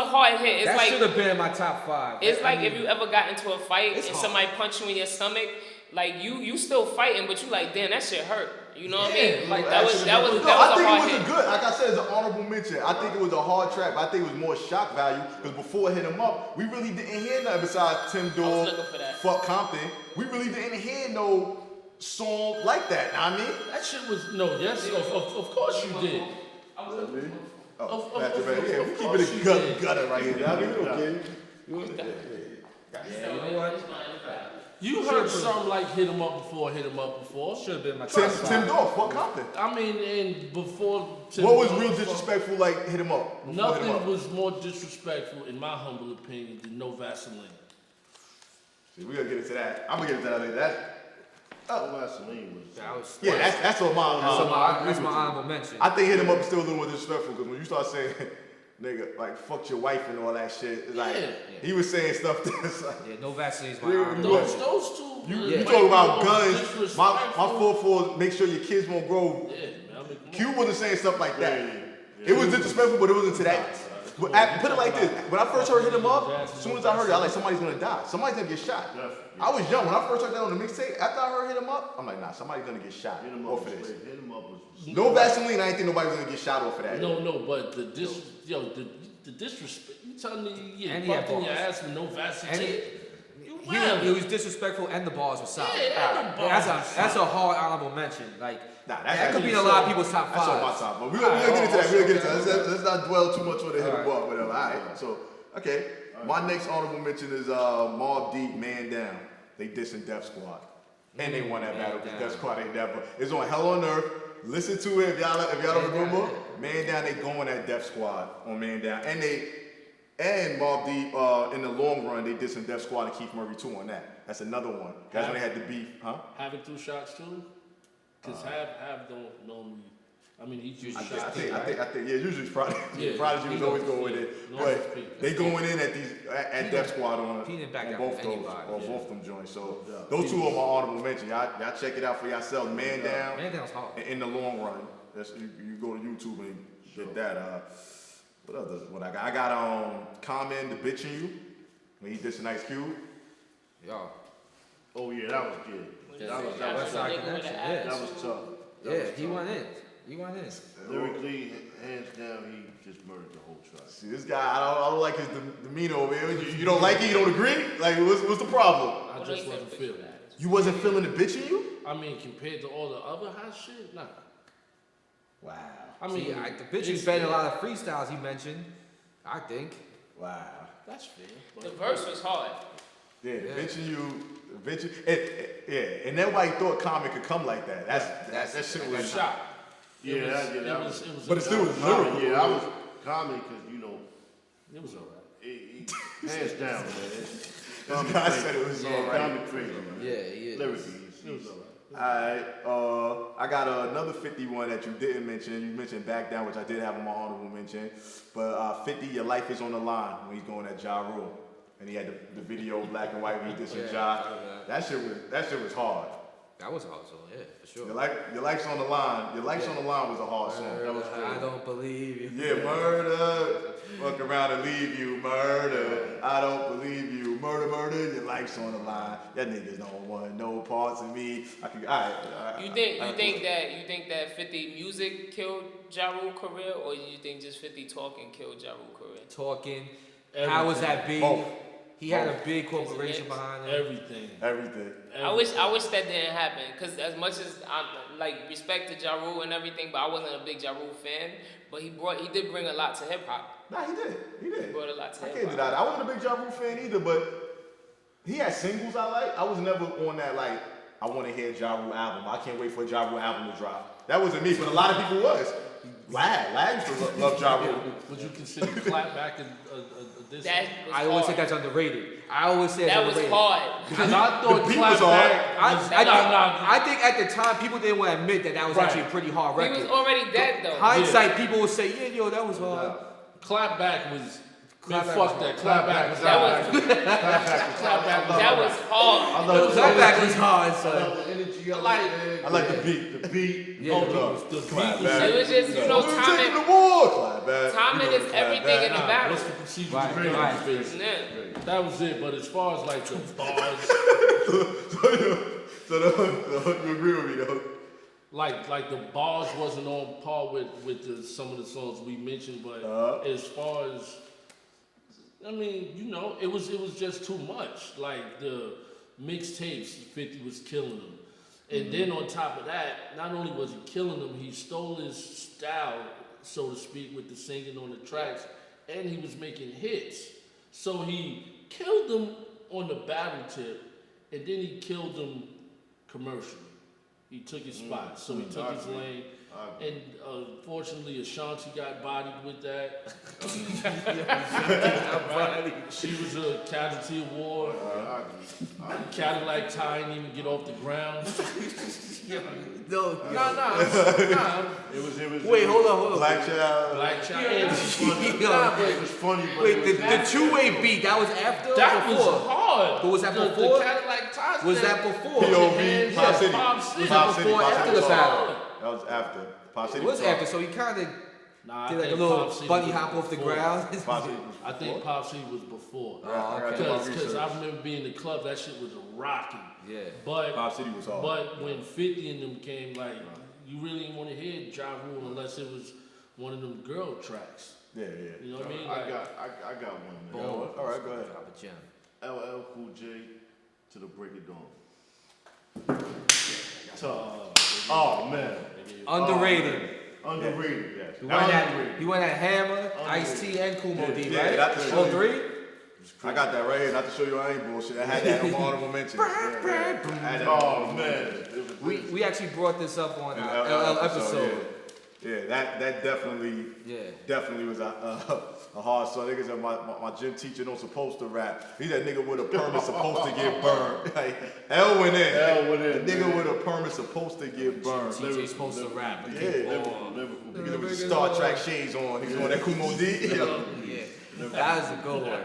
hard hit. That should have been in my top 5. It's like if you ever got into a fight and somebody punched you in your stomach, like you still fighting, but you like, damn, that shit hurt. You know what I mean? Like that was a hard hit. I think it was a good. Like I said, it's an honorable mention. I think it was a hard track, but I think it was more shock value because before it Hit 'Em Up, we really didn't hear nothing besides Tim Dog, Fuck Compton. We really didn't hear no song like that. Know what I mean? That shit was of course you did. We keep it a gutter right here. I mean, okay. You know what? You heard something like Hit 'Em Up before. Should have been my top 5. Tim Dog, Fuck Compton. I mean, and before Tim what was Dog, real disrespectful like Hit 'Em Up? Nothing was more disrespectful, in my humble opinion, than No Vaseline. See, we gotta get into that. I'm gonna get into that later. No Vaseline was. That's what my that's my honorable mention. I think Hit 'Em Up is still a little more disrespectful because when you start saying nigga, like fucked your wife and all that shit. It's like Yeah. he was saying stuff that's like. Yeah, no vaccines. Those two. You talk about guns. My 4-4 make sure your kids won't grow. Yeah, man. I mean, Q wasn't saying stuff like that. Yeah. It was disrespectful, but it wasn't to that. But put it like this: when I first heard hit him up, as soon as I heard it, I like somebody's gonna die. Somebody's gonna get shot. I was young when I first heard that on the mixtape. After I heard hit him up, I'm like, nah, somebody's gonna get shot off of this. Hit him up was No Vaseline. I ain't think nobody was gonna get shot off of that. No, but the disrespect. You telling me you And he had fucked in your balls. ass with no Vaseline? And he was disrespectful, and the bars were solid. Yeah, and the bars That's a hard honorable mention. Like Nah, that could be in a lot of people's top That's on my five. top. But we're gonna get into that. We're gonna get into that. Okay. Let's not dwell too much on the hit All him up, whatever. All right. So okay, my next honorable mention is Mobb Deep, Man Down. They dissing Def Squad, and they won that battle because Def Squad ain't never. It's on Hell on Earth. Listen to it if y'all don't remember. Man Down, they going at Def Squad on Man Down, and Mobb Deep in the long run they dissing Def Squad and Keith Murray too on that. That's another one. Guys when they had the beef, huh? Having 2 shots too? Because Have don't normally. I mean, he usually I shots. think, yeah, usually it's Prodigy. Yeah, Prodigy he was always goes- going with yeah, it. no But repeat. they going in at Def Squad on He didn't back on down both for those, anybody. on both them joints. So those two are my honorable mention. Y'all check it out for yourself. Man Down. Man Down's hard. And in the long run, you go to YouTube and get that. What I got? I got Common, the bitching you when he dissing Ice Cube. Yo. Oh yeah, that was good. That was West Side Connection, yeah. that was tough. That Yeah, was he tough. went in. Lyrically, hands down, he just murdered the whole track. See, this guy, I don't like his demeanor over here. You don't like it? You don't agree? Like, what's the problem? I just wasn't feeling it. You wasn't feeling the bitching you? I mean, compared to all the other hot shit, nah. Wow. I mean, See, the bitch is better than a lot of freestyles he mentioned. I think. Wow. That's fair. The verse was hard. Yeah, the bitching you, the bitching, yeah, and that's why he thought Common could come like that. That shit was Shot. Yeah, It was, that was. But it still was Common, lyrical. yeah, I was common because It was alright. hands down, man. This guy said it was all right. Common crazy, man. Yeah, he is. Lyrically, It was alright. Alright, I got another 51 that you didn't mention. You mentioned Back Down, which I did have on my honorable mention. But 50, Your Life is on the Line when he's going at Ja Rule. And he had the video black and white when he did some Ja. That shit was hard. That was hard, so yeah, for sure. Your life's on the line. Your life's on the line was a hard song. That was I don't believe you. Yeah, murder. Fuck around and leave you, murder. I don't believe you, murder. Your life's on the line. That niggas don't want no parts of me. You think that 50 music killed Ja Rule career, or you think just 50 talking killed Ja Rule career? Talking. How was that big? Both. He had a big corporation behind him. Everything. I wish that didn't happen, cause as much as I'm like respect to Ja Rule and everything, but I wasn't a big Ja Rule fan. But he did bring a lot to hip hop. Nah, he did. He brought a lot to I hip can't hop. deny that. I wasn't a big Ja Rule fan either, but he had singles I like. I was never on that like, I want to hear Ja Rule album. I can't wait for a Ja Rule album to drop. That wasn't me, but a lot of people was. Lag used to love Ja Rule. Would you consider Clapback a diss? That was I always hard. think that's underrated. I always say That it's was underrated. hard. Because I thought the beat was Clapback. I think at the time people didn't want to admit that was Right. actually a pretty hard He record. was already dead though. Hindsight, people would say, yeah, yo, that was hard. Clapback was. Man, Clapback fuck was that. hard. Clapback was That alright. was that was hard. Clapback was hard, son. the energy. I like the beat. Yeah, the beat The beat was Clapback. It was just We're taking timing. the war. Clapback. Timing is everything in the battle. What's the procedure? Right, to right. face? Yeah. That was it. But as far as like the bars, So you agree with me though? like the bars wasn't on par with some of the songs we mentioned. But as far as I mean, it was just too much. Like the mixtapes, 50 was killing them. And then on top of that, not only was he killing them, he stole his style, so to speak, with the singing on the tracks, and he was making hits. So he killed them on the battle tip, and then he killed them commercially. He took his spot, so he took his lane. And unfortunately, Ashanti got bodied with that. She was a casualty of war. Cadillac Ty didn't even get off the ground. Nah. It was. Wait, hold on. Black Child. Black Child. It was funny, but Wait, it was the two-way beat, that was after That or was before? hard. But was that The before? Cadillac Ty Was thing. that before? POV, Pop City. Pop City. Was Pop that City, before or Pop after City the was battle? That was after. Pop City It was hard. after, so he kind of Nah, did I like a think little Pop City bunny was hop off the before. ground. Pop City was I think before. Pop City was before. Oh, okay. Because I remember being in the club, that shit was rocking. Yeah. But Pop City was hard. But when 50 and them came, like, you really didn't want to hear Ja Rule unless it was one of them girl tracks. Yeah. You know what I mean? I Like, got one, man. Boom. All right, go ahead. Drop a gem. LL Cool J to the break of dawn. Oh man, Underrated. underrated. Yes. He went at Hammer, Ice-T, and Kumo D, Yeah, right? that's All the- three? I got that right here, not to show you I ain't bullshit. I had that on my honorable mentions. I had that Oh man, We actually brought this up on in our the LL episode. Yeah, that definitely was a hard song. Niggas said my gym teacher don't supposed to rap. He that nigga with a permit supposed to get burned. Like, L went in. The nigga with a permit supposed to get burned. TJ's supposed to rap. But Yeah, nigga with Star Trek shades on. He's on that Kumo D. Yeah. That was a good one.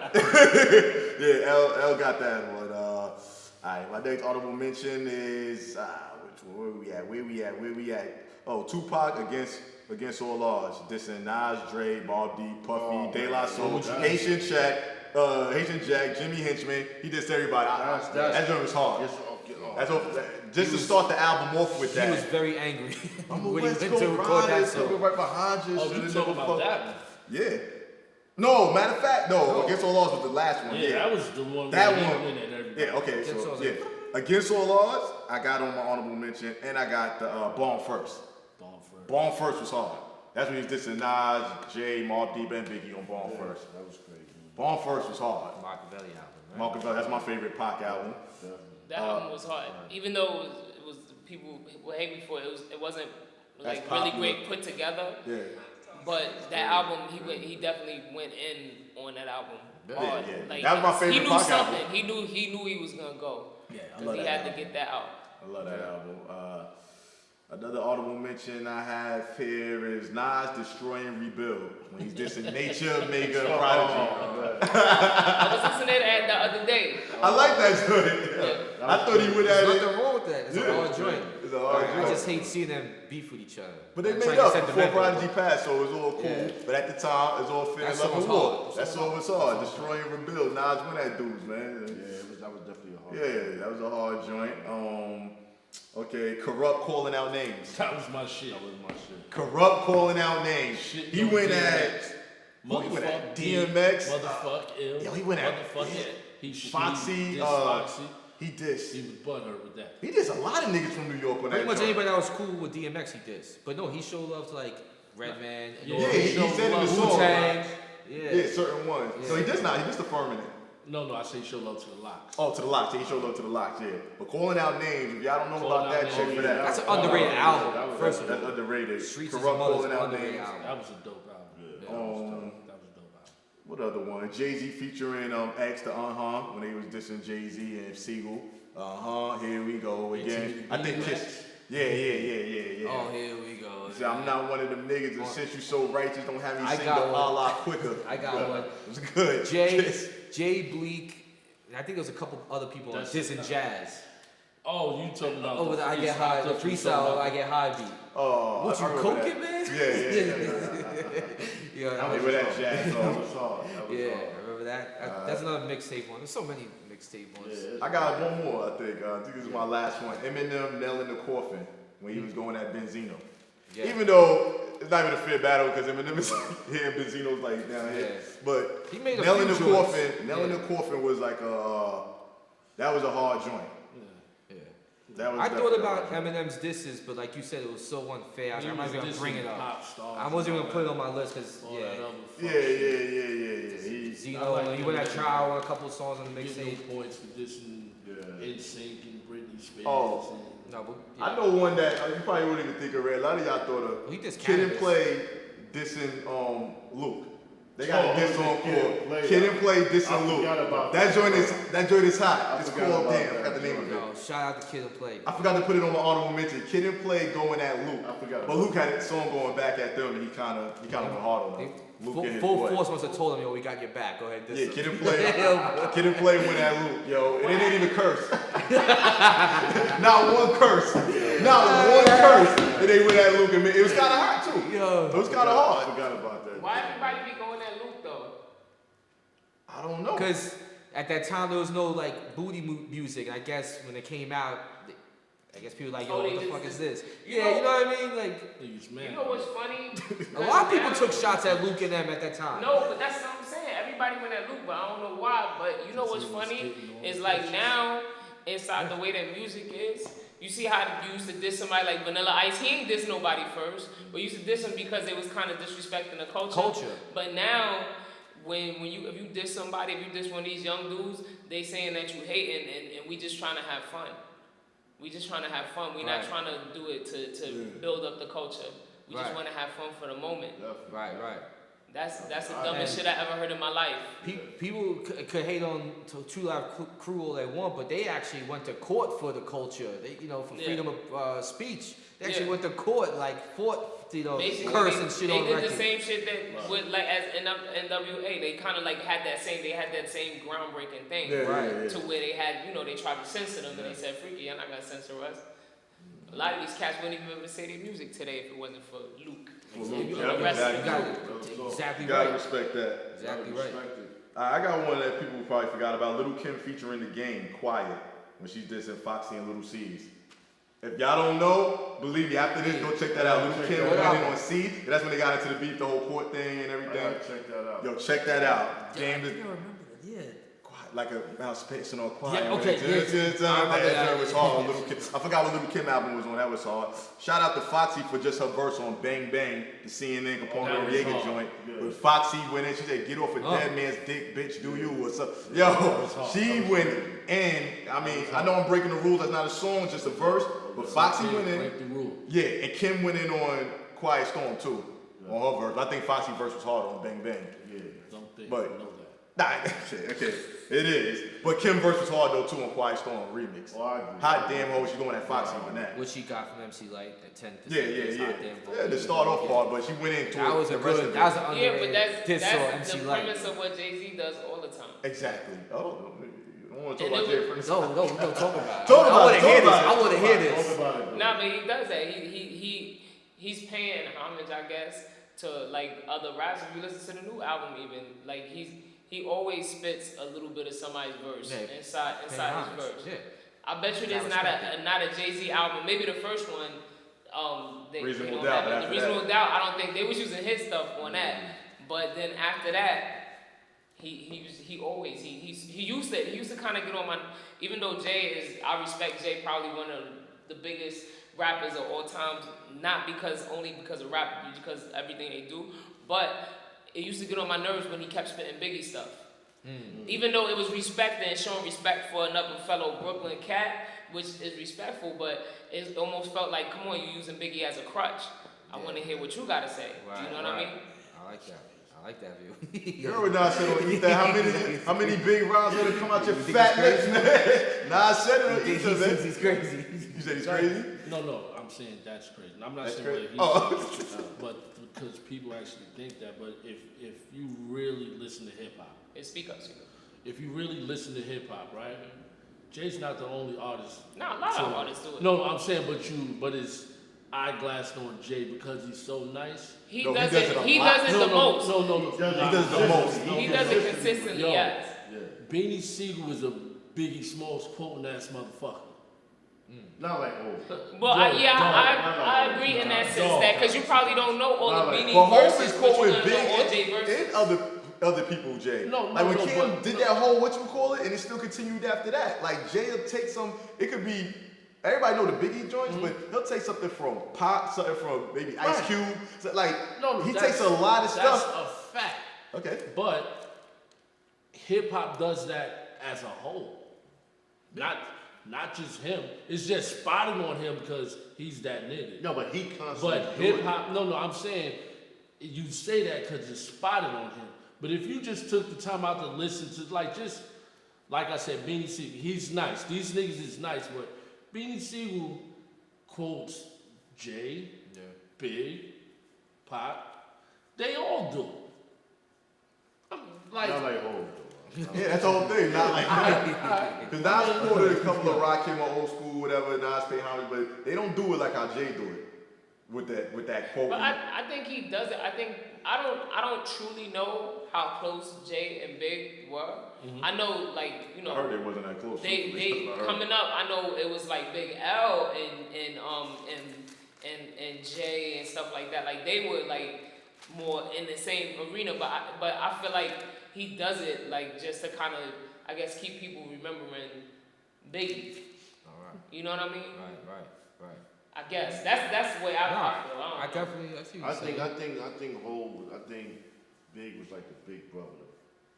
Yeah, L got that one. Alright, my next honorable mention is which one? Where we at? Oh, Tupac against all odds. Dissing Nas, Dre, Mobb Deep, Puffy, De La Soul, Haitian Jack, Jimmy Henchman. He dissed everybody. That joint was hard. Just to start the album off with that. He was very angry I'm a when he West went Coast to record that rider, song. right behind you. oh, you talking about that one? Yeah. No, matter of fact, no. Against All Odds was the last one. Yeah, that was the one That where he one. went at everybody. Yeah, okay, Against so All yeah. Odds. Against All Odds, I got on my honorable mention, and I got the Born First. Born First was hard. That's when he was dissing Nas, Jay, Mobb Deep, and Biggie on Born First. that was crazy. Born First was hard. Machiavelli album, right? Machiavelli, that's my favorite Pac album. That album was hard. Even though it was people were hating me for it, it wasn't like That's really popular. great put together. Yeah. But that album, he definitely went in on that album. Hard. yeah. Like, That was my favorite He knew Pac something. album. He knew he was gonna go. Yeah, I Because love he that had album. to get that out. I love that album. Another audible mention I have here is Nas Destroy and Rebuild. When he's dissing Nature, Mega, Prodigy. I was listening to that the other day. I like that joint. I thought he would have There's it. nothing wrong with that. It's a hard joint. It's a hard I joint. just hate seeing them beef with each other. But they I'm made trying to up set the before record. Prodigy passed, so it was all cool. Yeah. But at the time, it was all fair That love song and was war. hard. That song was hard. Destroy and Rebuild. Nas went at dudes, man. That was definitely a hard. Yeah, that was a hard joint. Okay, Corrupt calling out names. That was my shit. Corrupt calling out names. Shit He don't went do at that. who he went at? Motherfuck D, DMX. Motherfuck Ill. Yo, he went at Motherfuck he Foxy. dissed Foxy. He dissed. He was butthurt with that. He dissed a lot of niggas from New York on that Pretty much joint. anybody that was cool with DMX, he did. But no, he showed love to like Redman. Yeah, he said in the song. Wu-Tang. Yeah, certain ones. Yeah. So he dissed not. He dissed the Firmament. No, I say show love to the locks. Oh, to the Locks. Yeah, he showed love to the Locks, yeah. But calling out names, if y'all don't know Calling about Out that, check Names, for that. That's an underrated album. First of That's all, underrated. Streets is Corrupt Mother's calling out underrated names. album. That was a dope album. Yeah. That was a dope album. What other one? Jay-Z featuring X, the when they was dissing Jay-Z and Siegel. Here we go again. I think Kiss. Yeah. Oh, here we go. See, I'm not one of them niggas that since you so righteous don't have me I sing got the one. a la quicker. I got one. It was good. Jay Bleak. I think there was a couple other people on That's- Dissing Jazz. Oh, you talking about Oh, the I get high. The freestyle, I get high beat. Oh, What I you remember coking, that. man? Yeah. Yeah, I remember that jazz song. yeah, I remember that. That's another mixtape one. There's so many mixtape ones. I got one more, I think. I think this is my last one. Eminem nailing the coffin when he was going at Benzino. Yeah. Even though it's not even a fair battle because Eminem is here and Benzino's like down here. Yeah. But He made a nailing few the joints. coffin, nailing Yeah. the coffin was like that was a hard joint. Yeah. That was I thought definitely a about hard joint. Eminem disses, but like you said, it was so unfair. He I'm was not even gonna bring it dissing up. pop stars I wasn't and gonna put it all on my list because that. All that other fuck Yeah. shit. Zeno, he went at trial on a couple songs on the Get mixtape. no points for dissing Yeah. NSYNC and Britney Britney Spears. Oh. No, but I know one that you probably wouldn't even think of. Red. A lot of y'all thought He of dissed Kid and Cannabis. Play dissing Luke. They got a diss on Kid called and Play. Kid and Play dissing I Luke. forgot about That that. joint is hot. I It's forgot called about damn. I that forgot the name of it. no, shout out to Kid and Play. I forgot to put it on my honorable mention. Kid and Play going at Luke. I forgot But about Luke had a song going back at them, and he kind of went hard on them. Luke and his Full boy. Force must have told him, yo, we got your back. Go ahead. Yeah, Kid and Play went at Luke, yo, and it didn't even curse. Not one curse. And they went at Luke, and it was kind of hot too. Yo. It was kind of I hard. forgot about that. Why everybody be going at Luke though? I don't know. Because at that time there was no like booty music. I guess when it came out, I guess people were like, yo, Oh, what they the just- fuck is this? you Yeah, know- you know what I mean? Like Niggas mad. You know what's funny? a lot of people Now- took shots at Luke and them at that time. No, but that's what I'm saying. Everybody went at Luke, but I don't know why. But you know what's funny is like now inside the way that music is. You see how you used to diss somebody like Vanilla Ice. He ain't diss nobody first, but you used to diss him because they was kind of disrespecting the culture. But now, if you diss somebody, if you diss one of these young dudes, they saying that you hating, and we just trying to have fun. We just trying to have fun. We're not Right. trying to do it to build up the culture. We just Right. want to have fun for the moment. Right. That's the dumbest shit I ever heard in my life. People could hate on True Life Crew all they want, but they actually went to court for the culture. They, for Yeah. freedom of speech. They actually Yeah. went to court, like fought, Basically, curse and shit they on did record. the same shit that with like as NWA. They kind of like had that same groundbreaking thing, Right. to where they had they tried to censor them and they said, "Freaky, you're not gonna censor us." A lot of these cats wouldn't even be able to say their music today if it wasn't for Luke. Luke, The rest exactly. of You them. got exactly You gotta right. respect that. Exactly right. I got one that people probably forgot about. Little Kim featuring the game, Quiet, when she's dissing Foxy and Little C's. If y'all don't know, believe me, after this, go check that out. Little Kim went in on C. That's when they got into the beef, the whole court thing and everything. Check that out. Yo, check that out. Game I is think I remember that. Yeah. quiet, like a mouse pacing on quiet. Yeah, okay, That was hard. Little Kim. I forgot what Little Kim album was on. That was hard. Shout out to Foxy for just her verse on Bang Bang, the CNN Capone That was Noriega hard. joint. Yeah. When Foxy went in, she said, "Get off a dead man's dick, bitch. Do you? What's up?" Yo, she went in. I mean, I know I'm breaking the rules. That's not a song, just a verse. But Foxy went in. Break the rule. Yeah, and Kim went in on Quiet Storm too, on her verse. I think Foxy's verse was hard on Bang Bang. Yeah. Don't think But- you know that. Nah, shit, okay, it is. But Kim verse was hard though too on Quiet Storm remix. Oh, I agree. Hot damn hoe, she going at Foxy on that. What she got from MC Light at 10%. Yeah, the start off part, but she went into That was the a rest good. of That was it. an Yeah, but underrated diss on that's MC the Light. premise of what Jay-Z does all the time. Exactly. Oh, you don't want to And talk about it Jay was- for No, we don't talk about it. Talk I about want it, to hear talk this. about it. I want to hear Talk this. about it, though. Nah, but he does that. He's paying homage, I guess, to like other raps. If you listen to the new album, even like he always spits a little bit of somebody's verse Yeah, inside his verse. Yeah. I bet you there's Gotta not a Jay-Z album. Maybe the first one. They Reasonable don't Doubt, have it. after Reasonable that. Doubt. I don't think they was using his stuff on that. But then after that, he used to kind of get on my. Even though I respect Jay, probably one of the biggest rappers of all time. Not only because of rap, because everything they do, but it used to get on my nerves when he kept spitting Biggie stuff. Even though it was respected and showing respect for another fellow Brooklyn cat, which is respectful, but it almost felt like, come on, you're using Biggie as a crutch. I want to hear what you got to say. Do you know what I mean? I like that. I like that view. You heard what Nas said on Ether? How many big rhymes gonna come out your fat lips, man? Nas said it on Ether, man. He's crazy. You said he's crazy? No, I'm saying that's crazy. I'm not That's saying crazy? what Oh. he's but because people actually think that. But if you really listen to hip hop, It's speak ups, if you really listen to hip hop, right? Jay's not the only artist. Nah, a lot of artists do it. No, I'm saying, but it's eyeglass on Jay because he's so nice. He No, he does does it. it a He lot. does it the most. No. He does the most. He does it consistently. Yo. Yes. Beanie Siegel was a Biggie Smalls quoting ass motherfucker. Not like oh. Well, I dog. agree in that sense Dog. that because you probably don't know all Nah, the like- Beanie But Hov verses, is but quote you with gonna know all Jay Big verses. and other people, Jay. No, like when Kim but- did that whole whatchamacallit, and it still continued after that. Like Jay will take some, it could be, everybody know the Biggie joints, but he'll take something from Pop, something from maybe Ice Right. Cube. So like, he that's- takes a lot of That's stuff. a fact. Okay. But hip hop does that as a whole. Not not just him. It's just spotting on him because he's that nigga. No, but he constantly. But hip hop, no, I'm saying you say that because it's spotted on him. But if you just took the time out to listen to, like I said, Beanie Siegel, he's nice. These niggas is nice, but Beanie Siegel quotes Jay, Big, Pop, they all do. Not like old. Yeah, that's the whole thing. Not like because Nas quoted a couple of Rock him or old school, whatever. Nas pay homage, but they don't do it like how Jay do it with that quote. But I think he does it. I don't truly know how close Jay and Big were. Mm-hmm. I know, like, you know, I heard they wasn't that close. They coming up. I know it was like Big L and Jay and stuff like that. Like they were like more in the same arena. But I feel like he does it like just to kind of, I guess, keep people remembering Biggie. All right. You know what I mean? Right. I guess that's the way I feel. I definitely. I see what you're saying. I think Big was like the big brother.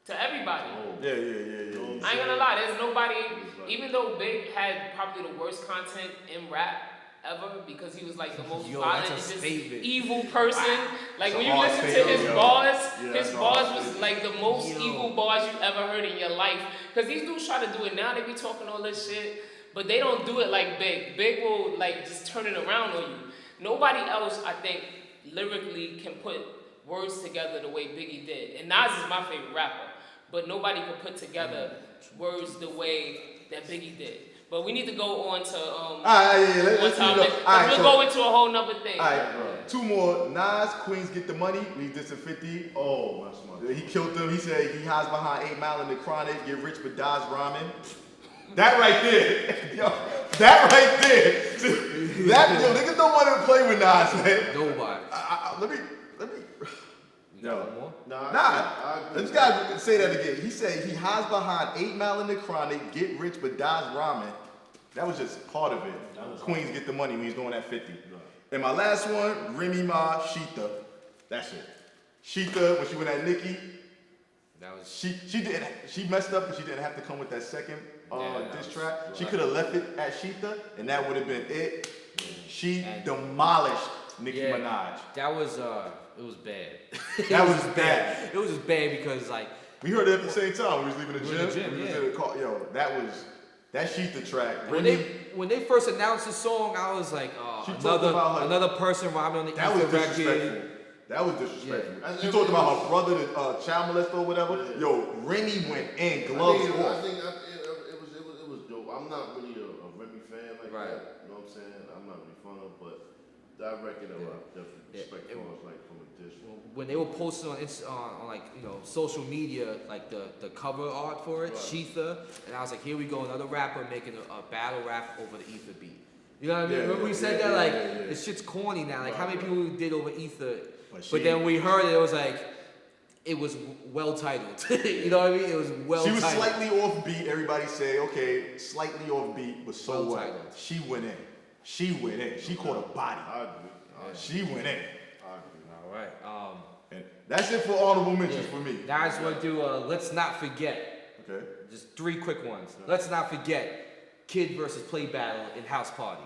To everybody. Yeah. I ain't gonna lie, there's nobody, even though Big had probably the worst content in rap ever because he was like the most violent and just evil person. Like when you listen to his bars, his bars was like the most evil bars you ever heard in your life. Because these dudes try to do it now, they be talking all this shit, but they don't do it like Big. Big will like just turn it around on you. Nobody else, I think, lyrically can put words together the way Biggie did. And Nas is my favorite rapper, but nobody can put together words the way that Biggie did. But we need to go on to we'll go into a whole nother thing. All right, two more. Nas, Queens Get the Money, leads this to 50. Oh, my smart. He killed them. He said he hides behind 8 Mile in the Chronic, get rich but dies rhyming. That right there. Yo, that right there. Niggas don't want to play with Nas, man. Nobody. Let me. More? This guy say that again. He said he hides behind 8 Mile in the Chronic, get rich but dies rhyming. That was just part of it. Queens Get the Money when he's doing that 50. And my last one, Remy Ma, Sheeta. That's it. Sheeta, when she went at Nicki, she messed up and she didn't have to come with that second diss track. She could have left it at Sheeta and that would have been it. She demolished Nicki Minaj. That was it was bad. That was bad. It was just bad because like we heard it at the same time when we was leaving the gym. Yeah. That Sheeta track. When they first announced the song, I was like, another person rhyming on the Ether record. That was disrespectful. She talked about her brother, child molester or whatever. Yo, Remy went in, gloves off. I think it was dope. I'm not really a Remy fan like that. You know what I'm saying? I'm not really fun of, but that record I definitely respect as like from a dish. When they were posting on like, you know, social media, like the cover art for it, Sheetha, and I was like, here we go, another rapper making a battle rap over the Ether beat. You know what I mean? Remember we said that? Like, this shit's corny now. Like, how many people did over Ether? But then we heard it was like, it was well titled. You know what I mean? It was well titled. She was slightly off beat. Everybody say, okay, slightly off beat, but so what? She went in. She caught a body. I agree. She went in. All right. And that's it for honorable mentions for me. Now I just want to do let's not forget. Okay. Just 3 quick ones. Let's not forget Kid versus Play battle in House Party.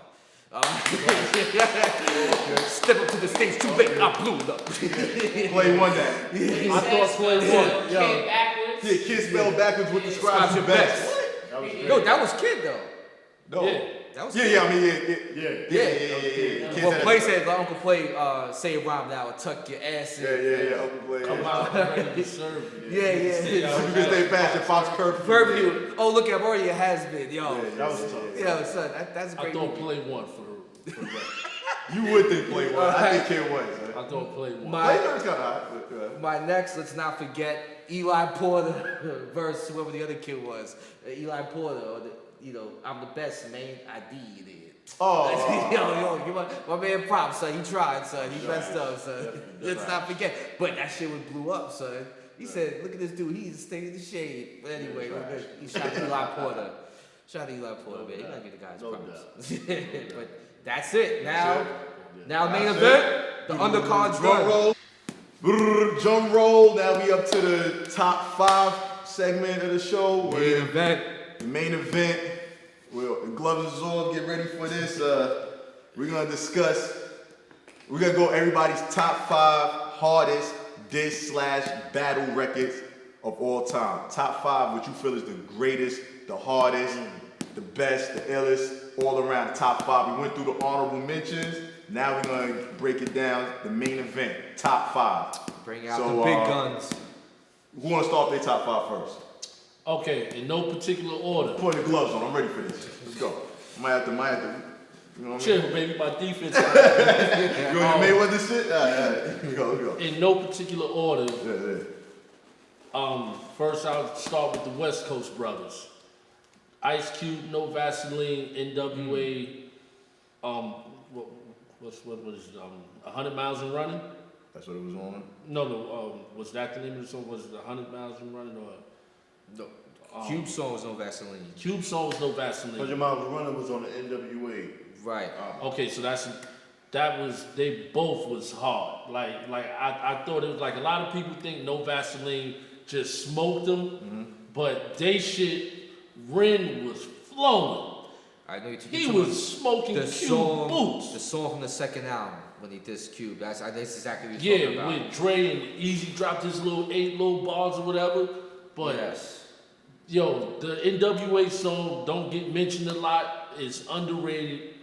Step up to the stage too late, I blew it up. Play won that. I thought Play won. Kid backwards. Yeah, Kid spelled backwards with the scribes your best. No, that was Kid though. No. Yeah. That was Yeah. Well, Play said, Uncle Play, say a rhyme that would tuck your ass in. Yeah, Uncle Play. Come out ready to serve you. Yeah. You can stay fast at Fox Curfew. Oh, look, I'm already a has-been, yo. Yeah, that was tough. Yo, son, that's a I great thought movie. Play one for the record. You would think Play won. I think Kid won, son. I thought Play one. Play was kind of hot. My next, let's not forget Eli Porter versus whoever the other kid was. Eli Porter, or I'm the best, man. I did it. Oh. Yo, give my man props, son. He tried, son. He messed up, son. Let's not forget. But that shit was blew up, son. He said, look at this dude. He's staying in the shade. But anyway, he shot Eli Porter. Shout out to Eli Porter, man. You gotta give the guys props. But that's it. Now main event, the undercard's done. Drum roll. Now we up to the top 5 segment of the show. Main event. The main event. Well, the gloves is off. Get ready for this. We're gonna discuss. We're gonna go everybody's top 5 hardest diss/battle records of all time. Top 5, what you feel is the greatest, the hardest, the best, the illest, all around. Top 5. We went through the honorable mentions. Now we're gonna break it down. The main event, top 5. Bring out the big guns. Who wanna start their top 5 first? Okay, in no particular order. Put the gloves on. I'm ready for this. Let's go. Might have to. You know what I Chill, mean? baby, my defense. You want to Mayweather shit? All right. Let's go. In no particular order. Yeah. First, I'll start with the West Coast brothers. Ice Cube, No Vaseline, NWA. What was it? 100 Miles and Running. That's what it was on. No. Was that the name of the song? Was it 100 Miles and Running or? No. Cube song was No Vaseline. Cube song was No Vaseline. 100 Miles and Running was on the NWA. Right. Okay, so they both was hard. Like I thought it was like a lot of people think No Vaseline just smoked them, but they shit, Ren was flowing. I know He was smoking Cube boots. The song from the second album when he dissed Cube. That's exactly what Yeah, you're talking about. with Dre and Easy dropped his little 8 little bars or whatever. But yes. Yo, the NWA song don't get mentioned a lot. It's underrated.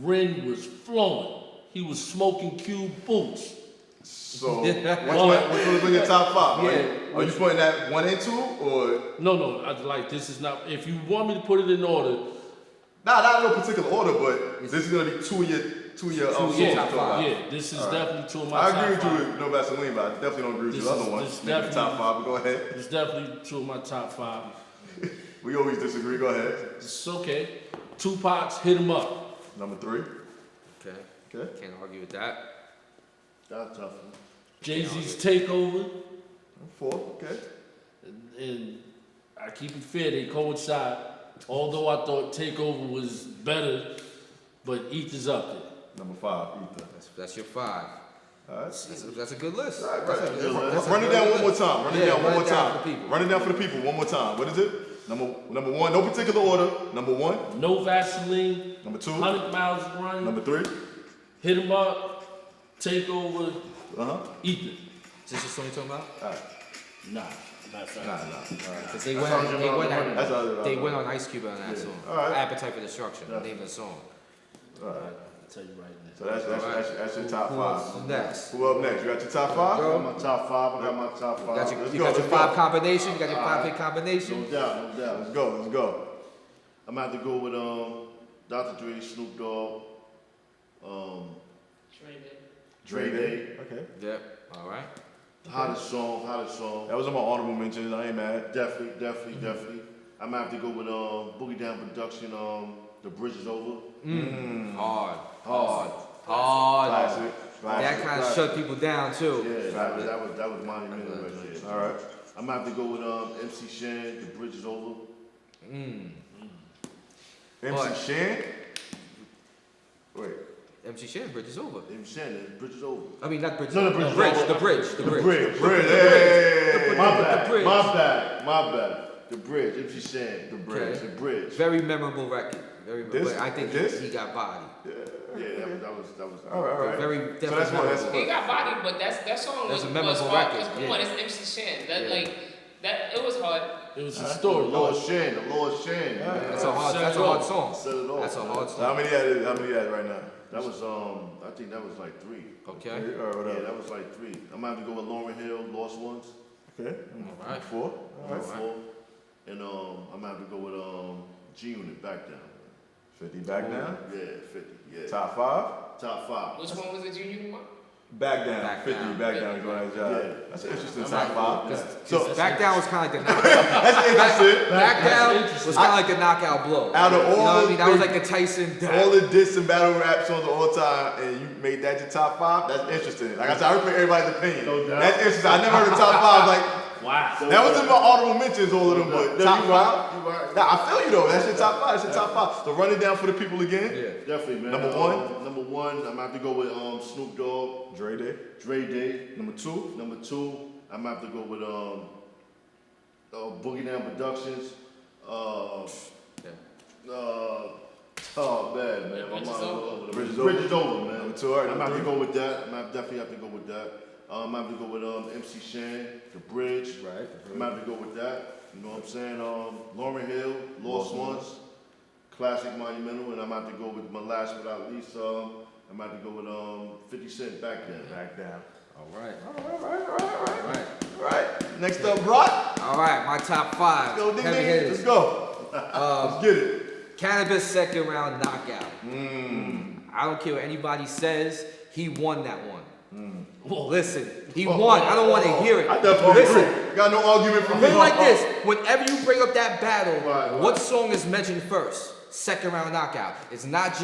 Ren was flowing. He was smoking Cube boots. So, which one was in your top 5? Yeah. Are you putting that 1 and 2 or? No. I like this is not. If you want me to put it in order. Nah, not in no particular order, but this is gonna be two of your songs. Yeah, this is definitely 2 of my top 5. I agree with you with No Vaseline, but I definitely don't agree with the other one. This Maybe the top 5, but go ahead. It's definitely 2 of my top 5. We always disagree. Go ahead. It's okay. Tupac's Hit 'Em Up. Number 3. Okay. Okay. Can't argue with that. That's tough. Jay-Z's Takeover. 4. Okay. And I keep it fair, they coincide. Although I thought Takeover was better, but Ether's up there. Number 5, Ether. That's your 5. All right. That's a good list. All right, That's a Run it good down list. one more time. Run it down one more time. For people. Run it down for the people one more time. What is it? Number 1, no particular order. Number 1. No Vaseline. Number 2. 100 Miles Running. Number 3. Hit 'Em Up. Takeover. Ether. Is this the song you're talking about? All right. Nah. Nah. Because they That's all right. went on Ice Cube on that song. All right. Appetite for Destruction, the name of the song. All right. I'll tell you right now. So that's your top 5. Who's next? Who up next? You got your top 5? I got my top 5. I got my top 5. You got your 5 combination. You got your 5-hit No combination. doubt. Let's go. I'm gonna have to go with Dr. Dre, Snoop Dogg, Dre Day. Okay. Yep. All right. Hottest song. That was on my honorable mentions. I ain't mad. Definitely. I'm gonna have to go with Boogie Down Production, The Bridge Is Over. Hard. Classic. That kind of shut people down too. Yeah, that was monumental right there. All right. I'm gonna have to go with MC Shan, The Bridge Is Over. MC Shan? Wait. MC Shan, Bridge is over. MC Shan, The Bridge Is Over. I mean, not Bridge. No, the Bridge is over. The bridge. The Bridge. Hey. My bad. Bridge. My bad. The Bridge. MC Shan, The Bridge. Okay. The Bridge. Very memorable record. But I think this? he got bodied. Yeah, that was. All right. Very So definitely that's what. memorable. He got bodied, but that song That's was a memorable hard. record, Come yeah. on, it's MC Shan. It was hard. It was a story. The Lord Shan. That's a hard song. Set it off. That's a hard How song. many you had right now? That was I think that was like 3. Okay. All right, Yeah, whatever. that was like 3. I'm gonna have to go with Lauryn Hill, Lost Ones. Okay. All right. 4. All right. Number 4. And I'm gonna have to go with G Unit, Back Down. 50 back down. Yeah, 50. Yeah. Top 5. Top 5. Which one was it you one? Back down. Back 50 down. back down. Going that job. Yeah. That's an interesting I'm top happy. 5. So back down was kind of like the knockout. That's interesting. Back down interesting. was kind of like the knockout blow. Out of You know all what I mean? That was the- like the Tyson. All the diss and battle rap songs of all time, and you made that your top 5. That's interesting. Like I said, I respect everybody's opinion. No doubt. That's interesting. I never heard the top 5. Like Wow. that was in my honorable mentions, all of them, but No, top you 5. right. Nah, I feel you though. That's your top 5. That's your top 5. So run it down for the people again. Yeah. Definitely, man. Number 1? Number 1, I'm gonna have to go with Snoop Dogg, Dre Day. Dre Day. Number 2. Number 2, I'm gonna have to go with Boogie Down Productions, Oh man. Bridge is over. Bridge is over, man. Number 2, all right. I'm gonna have to go with that. Definitely have to go with that. I'm gonna have to go with MC Shan, The Bridge. Right. I'm gonna have to go with that. You know what I'm saying? Lauryn Hill, Lost Ones, classic monumental, and I'm gonna have to go with my last but not least. I'm gonna have to go with 50 Cent Back Then. Back down. All right. All right. Next up, Brock. All right, my top 5. Let's go, Heavy hitters. Let's go. Let's get it. Cannabis second round knockout. I don't care what anybody says. He won that one. Listen, he won. I don't want to hear it. I definitely Listen, agree. Got no argument from put me. it like this: whenever you bring up that battle, Right. what song is mentioned first? Second round knockout. It's not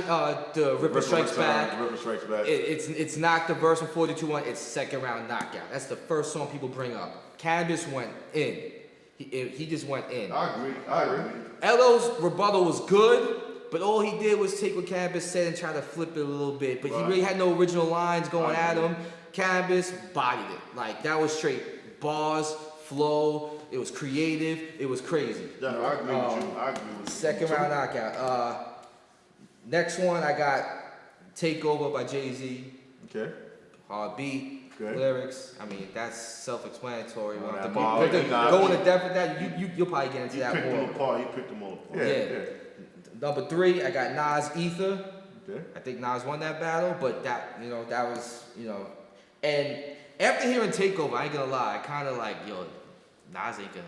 the Ripper Strikes Back. Ripper Strikes Back. It's not the verse from 42-1. It's second round knockout. That's the first song people bring up. Cannabis went in. He just went in. I agree. Elo's rebuttal was good, but all he did was take what Cannabis said and try to flip it a little bit. But he really had no original lines going at him. Cannabis bodied it. Like, that was straight bars, flow. It was creative. It was crazy. Yeah, I agree with you. I agree with you. Second round knockout. Next one, I got Takeover by Jay-Z. Okay. Hard beat, Okay. lyrics. I mean, that's self-explanatory. Oh, that But mob, go into depth with that. You'll probably get into He that picked more. them apart. He picked them all apart. Yeah. Number 3, I got Nas Ether. Okay. I think Nas won that battle, but that was, and after hearing Takeover, I ain't gonna lie, I kind of like, yo, Nas ain't gonna,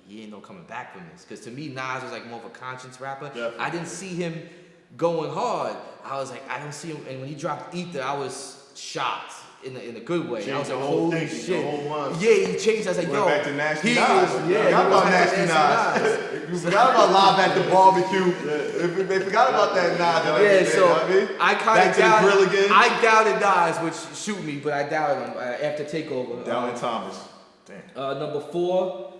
he ain't no coming back from this. Because to me, Nas was like more of a conscience rapper. Definitely. I didn't see him going hard. I was like, I don't see him. And when he dropped Ether, I was shocked in a good way. I was Changed like, the whole holy thinking, shit. the whole mindset. Yeah, he changed. I was like, Went yo. back to Nasty he Nas. is- You yeah, forgot he about went back to Nasty Nas. You forgot about Live at the Barbecue. They forgot about that Nas. And Yeah, everything, so you know what I mean? I kind Back of to the doubted. grill again. I doubted Nas, which shoot me, but I doubted him after Takeover. Down Thomas. Damn. Number 4,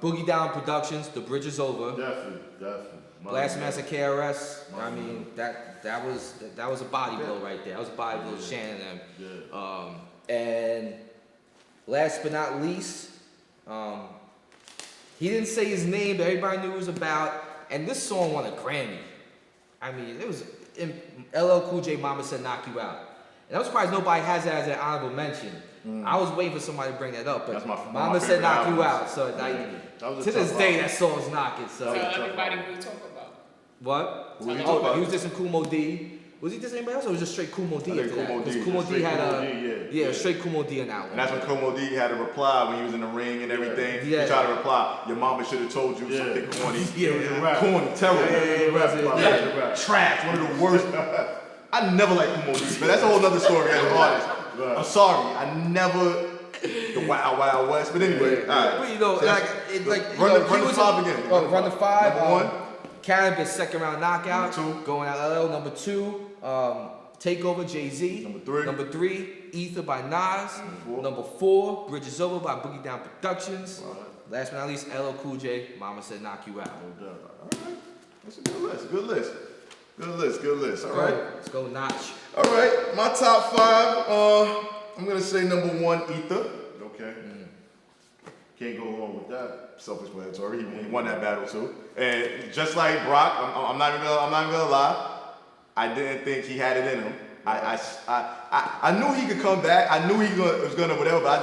Boogie Down Productions, The Bridge is Over. Definitely. Blast Master KRS. I mean, that was a body blow right there. That was a body blow to Shannon and them. Yeah. And last but not least, he didn't say his name, but everybody knew it was about. And this song won a Grammy. I mean, it was LL Cool J, Mama Said Knock You Out. And I'm surprised nobody has that as an honorable mention. I was waiting for somebody to bring that up, but That's one of my Mama Said favorite Knock You albums. Out. So That was to a this tough day, album. that song's knocking. So Tell everybody who we talk about. what? Who you Oh, talking about? he was dissing Kumo D. Was he dissing anybody else, or was it just straight Kumo D I think after that? Kumo D. Because Kumo D Straight had Kumo a D, yeah. straight Kumo D in that one. And that's when Como D had to reply when he was in the ring and everything. Yeah. He tried to reply, your mama should have told you something corny. Yeah. Corny, terrible. Yeah. Trash, one of the worst. I never liked Kumo D, but that's a whole other story as an artist. I'm sorry, I never, the Wild Wild West, but anyway, all right. But So like, run he the was 5 again. Run the 5. Number 1. Cannabis second round knockout. Number 2. Going out LL. Number 2. Takeover Jay-Z. Number 3. Number 3. Ether by Nas. Four. Number 4. Bridge is Over by Boogie Down Productions. Last but not least, LL Cool J. Mama Said Knock You Out. All right. That's a good list. Good list. All right. Let's go Notch. All right. My top 5. I'm gonna say number 1, Ether. Okay. Can't go wrong with that. Self-explanatory. He won that battle too. And just like Brock, I'm not even gonna lie. I didn't think he had it in him. I knew he could come back. I knew he was gonna whatever, but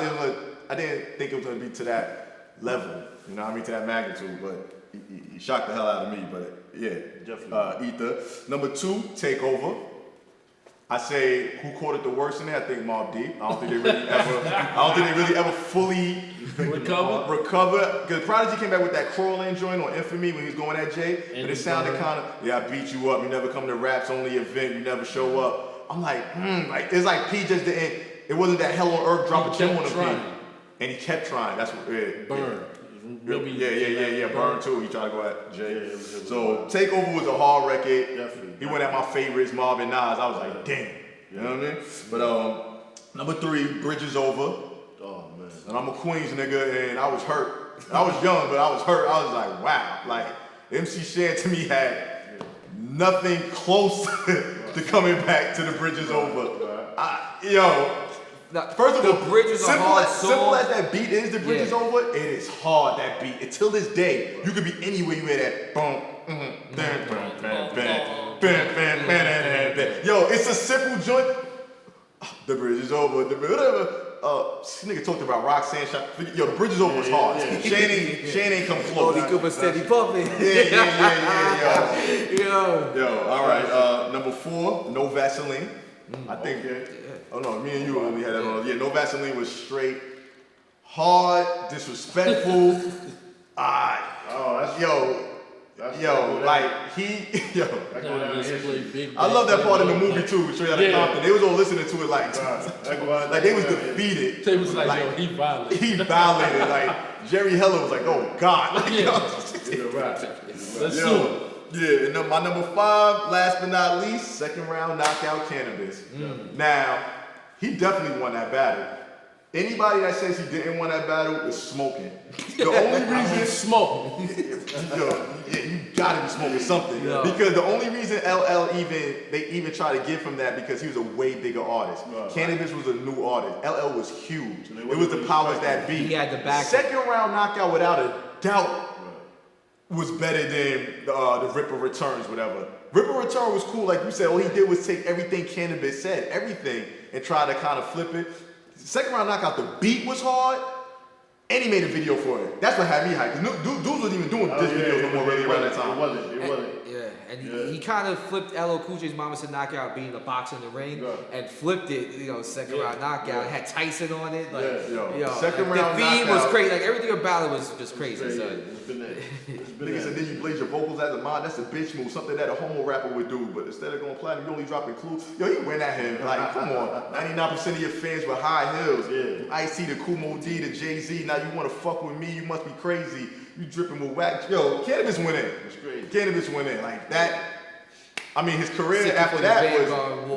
I didn't think it was gonna be to that level. You know what I mean? To that magnitude. But he shocked the hell out of me. But yeah, Definitely. Ether. Number 2, Takeover. I say who caught it the worst in there? I think Mobb Deep. I don't think they really ever fully recover. Because Prodigy came back with that crawling joint on Infamy when he was going at Jay, but it sounded kind of, I beat you up. You never come to rap's only event. You never show up. I'm like, it's like P just didn't. It wasn't that hell on earth drop a gem on the P, and he kept trying. That's what. Burn. Yeah. Burn too. He tried to go at Jay. Yeah, it was So Takeover was a hard record. Definitely. He went at my favorites, Mob and Nas. I was like, damn. You know what I mean? But number 3, Bridge is Over. Oh man. And I'm a Queens nigga, and I was hurt. I was young, but I was hurt. I was like, wow. Like, MC Shan to me had nothing close to coming back to the Bridge is Over. First of all, the bridge is a hard song. Simple as that beat is, the bridge Yeah. is over. It is hard, that beat. Until this day, you could be anywhere you hear that. Boom, bam, bam, bam, bam. Yo, it's a simple joint. The bridge is over. Whatever. This nigga talked about Roxanne. Yo, the bridge is over was hard. Shane ain't come close. Holy Cooper steady pumping. Yeah. Yo. All right. Number 4, no Vaseline. I think. Oh no, me and you only had that on. Yeah, no Vaseline was straight, hard, disrespectful. I love that part in the movie too, with Straight Outta Compton. They was all listening to it like they was defeated. They was like, yo, he violated. He violated. Like Jerry Heller was like, oh God. Like, Let's do it. Yeah, and then my number 5, last but not least, second round knockout Cannabis. Now, he definitely won that battle. Anybody that says he didn't win that battle is smoking. The only reason smoke. you gotta be smoking something. Yeah. Because the only reason LL even tried to give him that because he was a way bigger artist. Cannabis was a new artist. LL was huge. It was the powers that be. He had the back. Second round knockout without a doubt was better than the Ripper Returns, whatever. Ripper Return was cool, like you said. All he did was take everything Cannabis said, everything, and try to kind of flip it. Second round knockout, the beat was hard, and he made a video for it. That's what had me hyped. Dudes wasn't even doing diss videos no more really around that time. It wasn't. And he kind of flipped LL Cool J's Mama Said Knockout being a box in the ring and flipped it, second round knockout. It had Tyson on it. Like, Second round the theme knockout was crazy. Like everything about it was just crazy. Son. Nigga said, then you blaze your vocals as a mod. That's a bitch move, something that a homo rapper would do. But instead of going platinum, you only dropping clues. Yo, he went at him. Like, come on. 99% of your fans with high heels. I see the Kumo D, the Jay-Z. Now you want to fuck with me? You must be crazy. You dripping with wax. Yo, Cannabis went in. Cannabis went in. Like that. I mean, his career after that was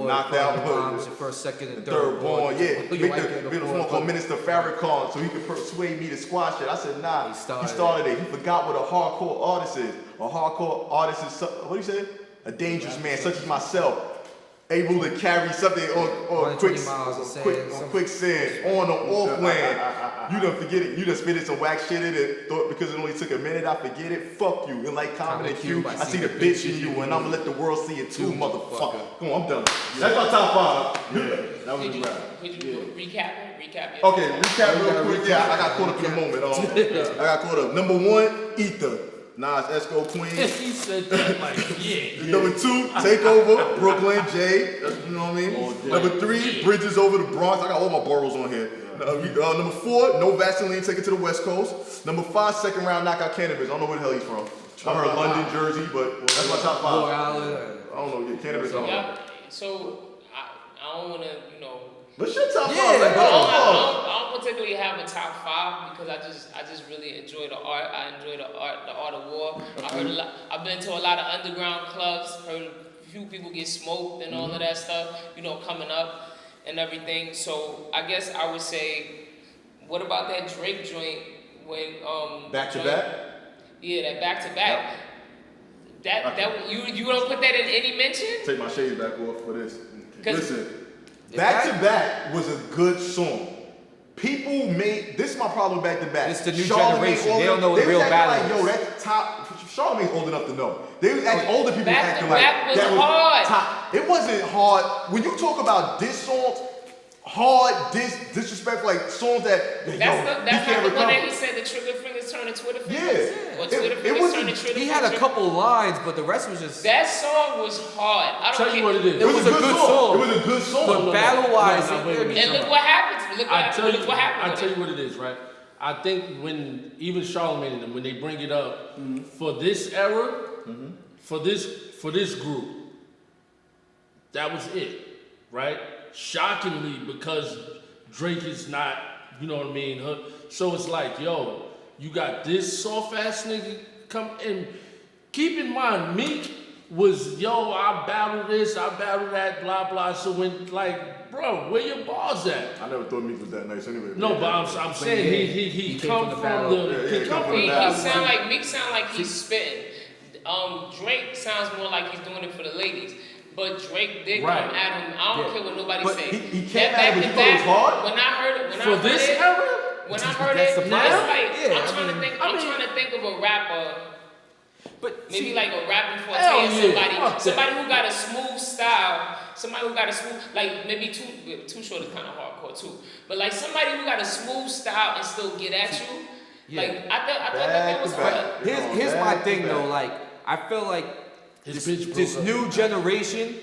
knocked out. Bombs, your first, second, and third born. Yeah. Make the the phone call Minister Farrakhan so he could persuade me to squash it. I said, nah. He started it. He forgot what a hardcore artist is. A hardcore artist is, what do you say? A dangerous man, such as myself. Able to carry something on quicksand, on or off land. You done forget it. You done spitted some whack shit in it. Thought because it only took a minute, I forget it. Fuck you. And like Common and Q, I see the bitch in you, and I'ma let the world see it too, motherfucker. Come on, I'm done. That's my top 5. Yeah, that was a wrap. Could you recap it? Okay, recap real quick. Yeah, I got caught up in the moment. I got caught up. Number 1, Ether. Nas, Esco, Queen. He said that like, Number 2, Takeover, Brooklyn, Jay. That's, you know what I mean? Number 3, Bridges over the Bronx. I got all my boroughs on here. Number 4, no Vaseline, take it to the West Coast. Number 5, second round knockout Cannabis. I don't know where the hell he's from. I heard London, Jersey, but that's my top 5. Long Island. I don't know, yeah, Cannabis. So I don't want to, What's your top 5? I don't particularly have a top 5 because I just really enjoy the art. I enjoy the art of war. I heard a lot. I've been to a lot of underground clubs. Heard a few people get smoked and all of that stuff. Coming up and everything. So I guess I would say, what about that Drake joint when Back to back? Yeah, that back to back. That you don't put that in any mention? Take my shades back off for this. 'Cause Listen, Back to Back was a good song. People made this is my problem with Back to Back. It's the new generation. They don't know what real battle is. Yo, that's top. Charlamagne's old enough to know. They was acting older people Back acting to like Back was that was hard. top. It wasn't hard. When you talk about diss songs, hard, disrespectful, like songs that That's not the one that he said the trigger fingers turn to Twitter fingers. Yeah. Or Twitter fingers turn to trigger. He had a couple lines, but the rest was just. That song was hard. I don't Tell you what it is. It was a good song. It was a good song. But battle-wise, wait a minute. And look what happened. Look what I tell happened. you what it is, right? I think when even Charlamagne and them, when they bring it up for this era, for this group, that was it, right? Shockingly, because Drake is not, you know what I mean? So it's like, yo, you got this soft ass nigga come and keep in mind, Meek was, yo, I battled this, I battled that, blah blah. So when like, bro, where your balls at? I never thought Meek was that nice anyway. No, but I'm saying he come from the he come from the Meek sound like he's spitting. Drake sounds more like he's doing it for the ladies. But Drake did Right. come at him. I don't care what nobody But say. he came That at him, but you thought it was hard? When I heard it, For this era? when I heard That's it, the it's problem. like Yeah, I'm trying to think. I'm trying to think of a rapper. But Maybe see, like a rapping forte Hell or yeah, somebody, fuck that. somebody who got a smooth style, somebody who got a smooth, like maybe too short is kind of hardcore too, but like somebody who got a smooth style and still get at you. Yeah. Like I thought that was hard. here's my thing though. Like I feel like His this, bitch broke this up. new generation,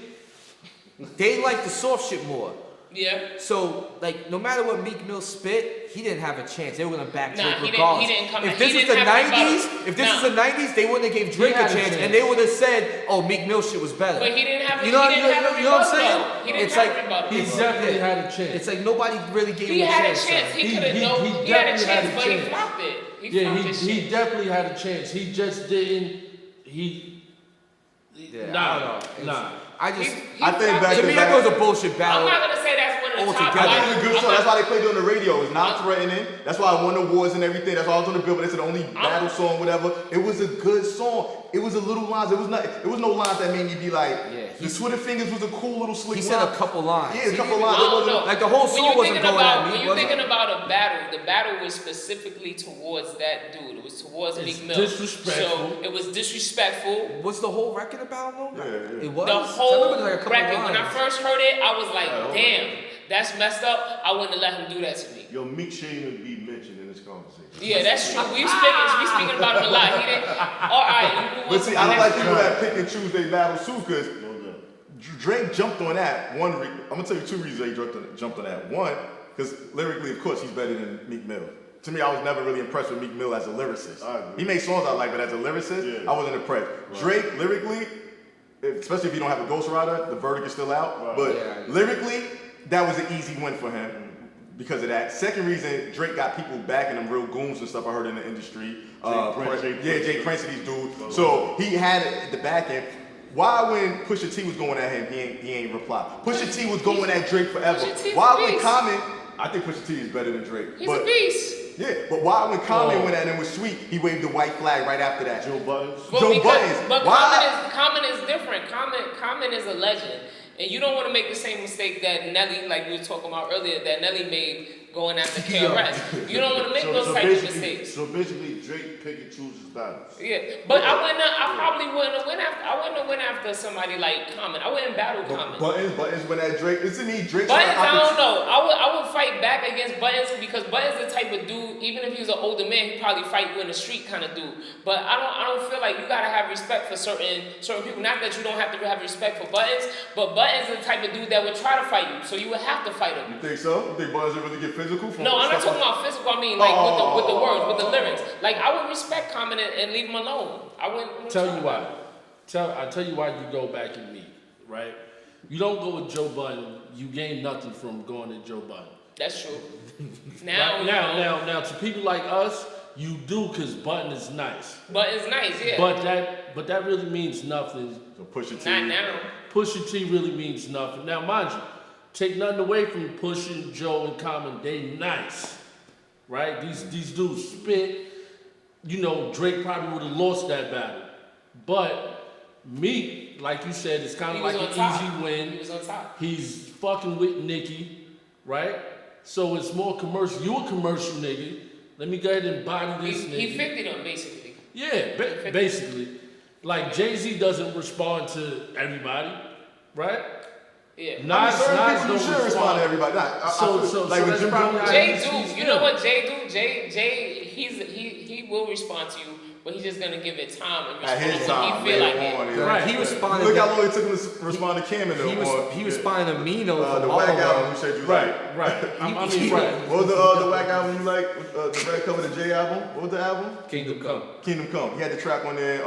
they like the soft shit more. Yeah. So like no matter what Meek Mill spit, he didn't have a chance. They were gonna back Nah, Drake he regardless. didn't come if at- this he was the didn't have to '90s, rebuttal. if this Nah. was the '90s, they wouldn't have gave Drake a had a chance, chance. and they would have said, "Oh, Meek Mill shit was better." But he didn't have. You know, he didn't have a you know what I'm rebuttal, saying? though. He didn't It's have like a rebuttal. He definitely had a chance. It's like nobody really gave He him a had a chance. chance. son. He He- could have he- no. he He had a definitely had chance, a but he chance. flopped it. He Yeah, flopped his he shit. definitely had a chance. He just didn't. Yeah, I don't Nah, know. It's- nah. I just, I think back to to me, back- that was a bullshit I'm battle. not gonna say that's one of the top. Altogether. I think it's a good I'm song. not- That's why they played it on the radio. It's not threatening. That's why I won awards and everything. That's why I was on the Billboard. It's the only battle song, whatever. It was a good song. It was a little lines. It was not. It was no lines that made me be like. Yeah, the Twitter fingers was a cool little slick. He said line. a couple lines. Yeah, a couple He- lines. I It don't wasn't. know. Like the whole When song you wasn't thinking going about, at me. when it you're wasn't. thinking about a battle, the battle was specifically towards that dude. It was towards It's Meek Mill. disrespectful. So it was disrespectful. Was the whole record about him? Yeah, yeah. It was. The I whole remember like a couple record. When I lines. first heard it, I was like, Oh, damn, that's messed up. I wouldn't have let him do that to me. Yo, Meek shouldn't even be mentioned in this conversation. Yeah, that's true. We speaking about him a lot. He didn't. All right. But see, I don't like people that pick and choose their battles too, because No doubt. Drake jumped on that. I'm gonna tell you two reasons he jumped on that. One, because lyrically, of course, he's better than Meek Mill. To me, I was never really impressed with Meek Mill as a lyricist. I agree. He made songs I like, but as a lyricist, Yeah. I wasn't impressed. Drake, lyrically, especially if you don't have a ghostwriter, the verdict is still out. Right. But Yeah. lyrically, that was an easy win for him because of that. Second reason, Drake got people backing him, real goons and stuff I heard in the industry. Prince, Jay Prince and these dudes. So he had it at the back end. Why when Pusha T was going at him, he ain't reply. Pusha T was going at Drake forever. Pusha T's Why a when beast. Common, I think Pusha T is better than Drake. He's but, a beast. Yeah, but why when Common Whoa. went at him with Sweet, he waved the white flag right after that? Joe Buttons. Joe Buttons. But Why? Common is different. Common is a legend. And you don't want to make the same mistake that Nelly, like we were talking about earlier, that Nelly made going after KRS. You don't want to make those type of mistakes. So basically, Drake pick and choose his battles. Yeah, but I probably wouldn't have went after. I wouldn't have went after somebody like Common. I wouldn't battle Common. Buttons when that Drake, isn't he Drake's Buttons, I don't know. I would fight back against Buttons because Buttons the type of dude. Even if he was an older man, he'd probably fight you in the street kind of dude. But I don't feel like you gotta have respect for certain people. Not that you don't have to have respect for Buttons, but Buttons is the type of dude that would try to fight you. So you would have to fight him. You think so? You think Buttons would really get physical? No, I'm not talking about physical. I mean, like with the words, with the lyrics. Like I would respect Common and leave him alone. I wouldn't. Tell try you to- why. I tell you why you go back and meet, right? You don't go with Joe Budden, you gain nothing from going to Joe Budden. That's true. Right? Now, Now, to people like us, you do because Budden is nice. but it's nice, yeah. But that really means nothing. So Pusha T. Not now. Pusha T really means nothing. Now, mind you, take nothing away from Pusha, Joe, and Common. They nice, right? These dudes spit. You know, Drake probably would have lost that battle. But Meek, like you said, it's kind He of was like on an top. easy win. He was on top. He's fucking with Nicki, right? So it's more commercial. You a commercial nigga. Let me go ahead and body this nigga. He 50 them basically. Yeah, basically. Like Jay-Z doesn't respond to everybody, right? Yeah. Nas certain people don't you should respond to everybody. Nah, I feel So like with that's Jim probably Jones. how Jay he's do. You know him. what Jay do? Jay, he will respond to you, but he's just gonna give it time and At respond his when time, he feel like later on, it. yeah. Right. He responded. Look how long it took him to respond to Cameron though. He responded to Mino the from Whack Harlem. album you said you Right, like. right. I mean, right. What was the Whack album you like? The red cover of the J album? What was the album? Kingdom Come. Kingdom Come. He had the track on there,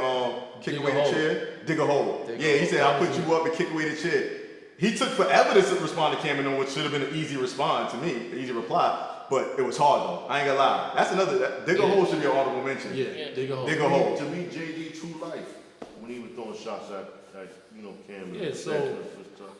Kick Dig a Away the Hole. Chair. Dig a Hole. Dig a Yeah, he Hole. said, I'll put you up and kick away the chair. He took forever to respond to Cameron on what should have been an easy response to me, an easy reply. But it was hard though. I ain't gonna lie. That's another, Dig a Yeah. Hole should be an honorable mention. Yeah, Yeah. dig a hole. Dig a Hole. To me, JD True Life, when he was throwing shots at Cam. Yeah, so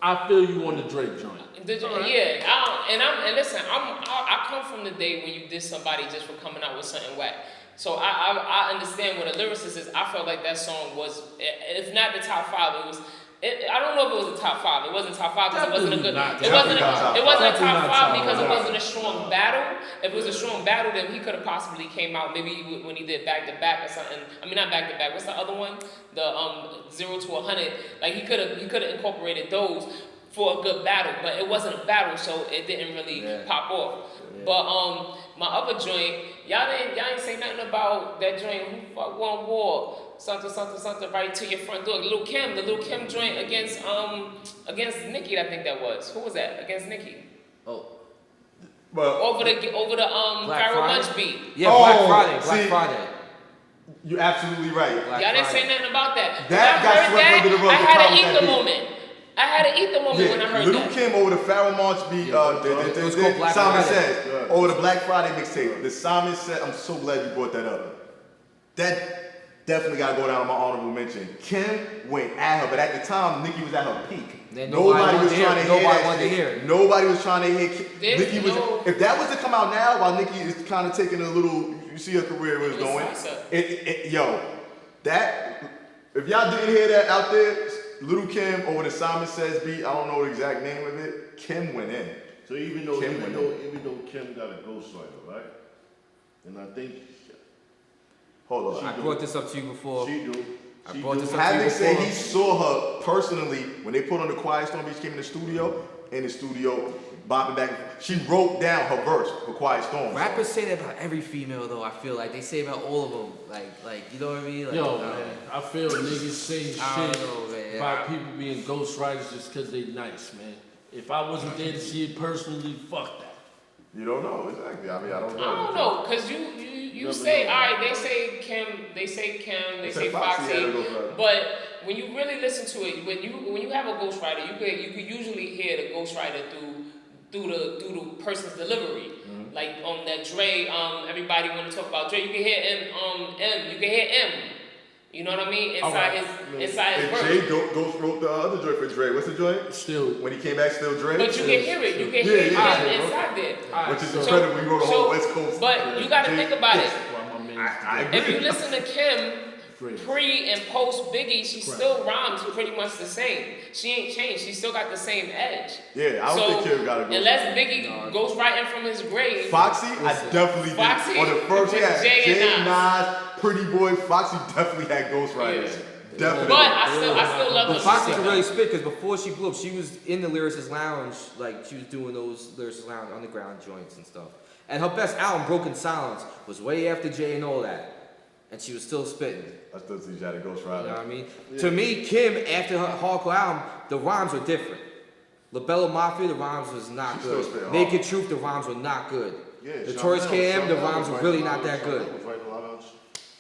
I feel you on the Drake joint. Yeah, and listen, I come from the day when you diss somebody just for coming out with something whack. So I understand what a lyricist is. I felt like that song was, if not the top 5, it was I don't know if it was a top 5. It wasn't top 5 because it wasn't a good. Definitely It wasn't. not. It wasn't a Definitely top not 5 top because it five. wasn't a strong battle. If it was a strong battle, then he could have possibly came out maybe when he did back to back or something. I mean, not back to back. What's the other one? The 0 to 100. Like he could have incorporated those for a good battle, but it wasn't a battle, so it didn't really pop off. Yeah. But my other joint, y'all ain't say nothing about that joint. Who fuck won war? Something right to your front door. The Lil Kim joint against Nicki, I think that was. Who was that? Against Nicki. Oh. But Over the Black Pharoah Friday? Bunch beat. Yeah, Oh, Black see, Friday. you're absolutely right. Black Y'all didn't say Friday. nothing about that. That When I got heard swept that, under the rug. I The had problem to eat with the that beat. moment. I had to eat the moment when I heard Little that. Kim over the Pharoah Monch beat. It was called Black Simon Friday. Says Yeah. over the Black Friday mixtape. The Simon Says. I'm so glad you brought that up. That definitely got to go down on my honorable mention. Kim went at her, but at the time, Nicki was at her peak. Then nobody wanted to hear it. Nobody wanted to hear it. Nobody was trying to hear. There's Nicki was. no- If that was to come out now, while Nicki is kind of taking a little, you see her career where it's It was going. salsa. Yo, that. If y'all didn't hear that out there, Little Kim over the Simon Says beat. I don't know the exact name of it. Kim went in. So even though Kim even went though Kim got a ghostwriter, right? And I think Hold on. I brought this up to you before. she do. I She brought do. this up. Having said he saw her personally when they put on the Quiet Storm beat, she came in the studio, bopping back. She wrote down her verse for Quiet Storm. Rappers say that about every female, though. I feel like they say about all of them. Like you know what I mean? Like, Yo, man, I feel niggas say I don't shit know, man. about people being ghostwriters just because they nice, man. If I wasn't there to see it personally, fuck that. You don't know exactly. I mean, I don't know. I don't know, cause you Never say know. alright. They say Kim, they say Foxy, had a ghostwriter. but when you really listen to it, when you have a ghostwriter, you could usually hear the ghostwriter through the person's delivery. Like that Dre, everybody want to talk about Dre. You can hear M. You can hear M. You know what I mean? Inside his And verse. Jay Ghost wrote the other joint for Dre. What's the joint? Still, When he came back, still Dre. But you can hear it. You can Yeah, hear yeah, him yeah. inside there. Which is so- incredible. He wrote a whole West Coast. But you got to think about it. why my man I agree. If you listen to Kim Great. pre and post Biggie, she still rhymes pretty much the same. She ain't changed. She still got the same edge. Yeah, I don't think Kim got a ghost. Unless Biggie goes writing from his grave. Foxy, I definitely did. Foxy On the first, with yeah, Jay and Jay, Nas, Pretty Boy, Foxy definitely had ghostwriters. Yeah. Definitely. But I still love But the Foxy music. can really spit because before she blew up, she was in the Lyricist Lounge, like she was doing those Lyricist Lounge underground joints and stuff. And her best album, Broken Silence, was way after Jay and all that, and she was still spitting. I still see you had a You know ghostwriter. what I mean? To me, Kim, after her hardcore album, the rhymes were different. LaBella Mafia, the rhymes was not She still good. spit Naked Truth, the rhymes were not good. Yeah, Notorious Chanel KM, the was rhymes were writing really a lot not of- that good. Chanel was writing a lot of,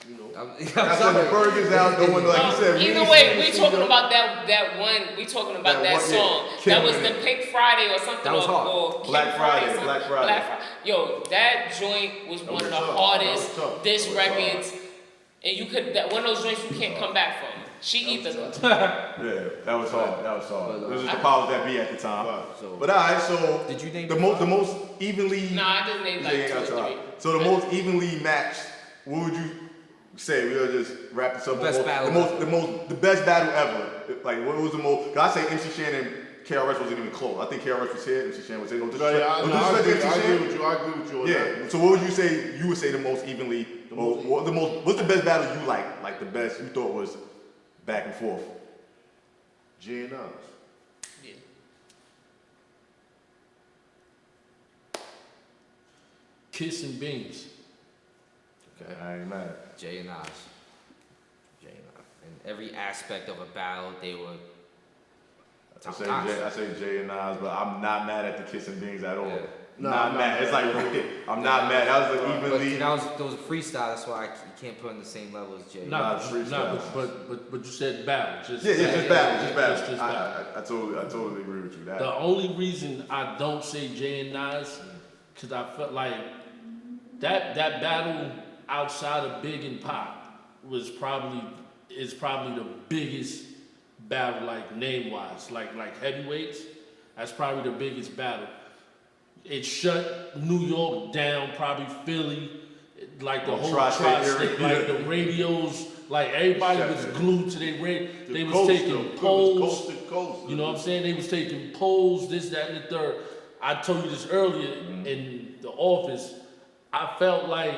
you know. That's when the Ferguson's out doing, like you said. Either Reese way, and we Machine talking Gun. about that one. We talking about That that one, yeah. song. Kim That was with the it. Pink Friday or something. That was hard. Or Kim Black Friday, something. Black Friday. Black Friday. Yo, that joint was one of the was tough. hardest That was tough. diss That was hard. records, and you could one of those joints you can't come back from. She either. Yeah, that was hard. That was hard. It was just the powers that be at the time. Right. So, But alright, so did you name the most evenly. Nah, I just named Yeah, like you 2 gotta or try. 3. So the most evenly matched. What would you say? We'll just wrap this up. Best battle. The best battle ever. Like what was the most? Cause I say MC Shan and KRS wasn't even close. I think KRS was here. MC Shan was here. No No, disrespect. yeah, No I disrespect agree to MC Shan. with you. I agree with you on Yeah. that. So what would you say? You would say the most evenly. The most- What's the best battle you like? Like the best you thought was back and forth. Jay and Nas. Yeah. Kiss and Beans. okay. I ain't mad. Jay and Nas. Jay and Nas. In every aspect of a battle, they were I top say notch. Jay, I say Jay and Nas, but I'm not mad at the kissing beans at all. Yeah. No, not I'm not mad. It's mad. like I'm not mad. That was like But evenly. that was a freestyle. That's why you can't put on the same level as Jay. Nah, freestyle. but you said battle. Just Yeah, just battle, just battle. Just battle. I totally agree with you. That The only reason I don't say Jay and Nas, because I felt like that battle outside of Big and Pop is probably the biggest battle, like name wise, like heavyweights. That's probably the biggest battle. It shut New York down, probably Philly. like the Oh, whole tri-state tri-state, area. like the radios, like everybody Shut was it. glued to their radio. They was coast, taking though. It was polls. coast to coast. You know what I'm saying? They was taking polls, this, that, and the third. I told you this earlier in the office. I felt like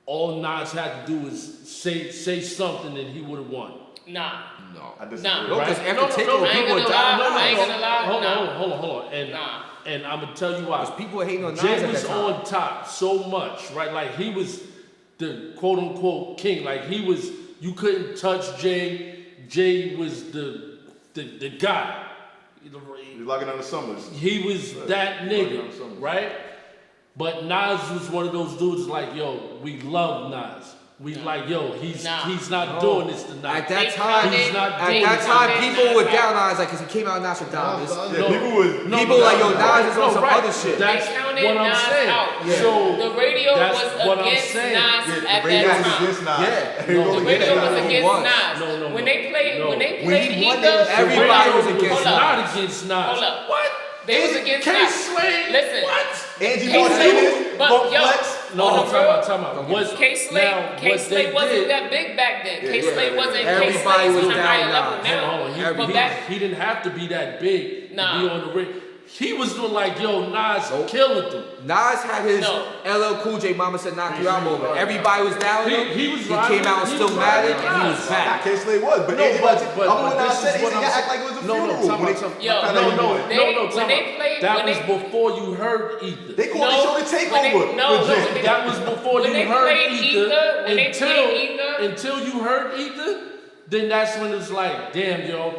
all Nas had to do was say something and he would have won. Nah. No. I disagree. Nah. No, because after No, takeover, I ain't people were gonna down. lie. I ain't gonna lie. Hold Nah. on. And Nah. and I'm gonna tell you why. Because people were hating on Nas Jay at was that time. on top so much, right? Like he was the quote unquote king. Like he was, you couldn't touch Jay. Jay was the guy. You're locking down the summers. He was that nigga, right? But Nas was one of those dudes like, yo, we love Nas. We like, yo, he's not doing this tonight. At that They time, counted- he's not at doing that this. time, They people counted were Nas down on Nas, like, because he came out Nostradamus. Yeah, people was People like, yo, Nas is on some other shit. That's They counted what I'm Nas saying. out. Yeah. So The radio that's was what I'm against saying. Nas Yeah, at the radio that was time. against Nas. Yeah. They No, was The the against radio Yeah, was Nas. he against was. Nas. No. When they played, No. when they When played he won Ether, that- Everybody was was against not Nas. against Nas. Hold up. What? They was against K Nas. Slade? Listen. What? Angie K-Slade, Martinez, but, Funk yo, Flex. No, On the time real, out. What K-Slade they wasn't did- that big back then. Yeah, K-Slade yeah, wasn't. Everybody K-Slade was on a down higher Nas. level now. Hold on, But he, back, he didn't have to be that big Nah. to be on the ring. He was doing like, yo, Nas Nope. killing them. Nas had his No. LL Cool J Mama Said Knock You Out moment. Everybody was down with him. He was He riding- came out he Still was riding Matic, and he Nas. was Nah, back. K-Slade was, but No, Angie Martinez, but I'm when I this said is it, what he I'm act saying. like it was a No, funeral. time When out, they- time out. Yo, found No, out he no, won. no, when time they out. played- That when was they- before you heard Ether. They called the show the when they- takeover. no, with no, Jay. when they- That was before when you they heard played Ether. when they played Ether- Until you heard Ether, then that's when it was like, damn, yo,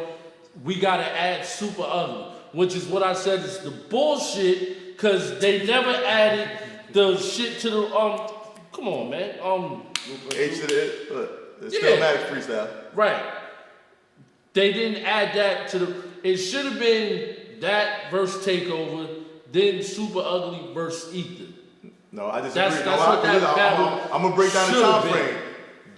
we gotta add Super Ugly, which is what I said is the bullshit, cause they never added the shit to the Come on, man. H to the Yeah. Stillmatic freestyle. Right. They didn't add that to the. It should have been that versus Takeover, then Super Ugly versus Ether. No, I disagree. That's No, what that battle I'm gonna break down the should've time been. frame.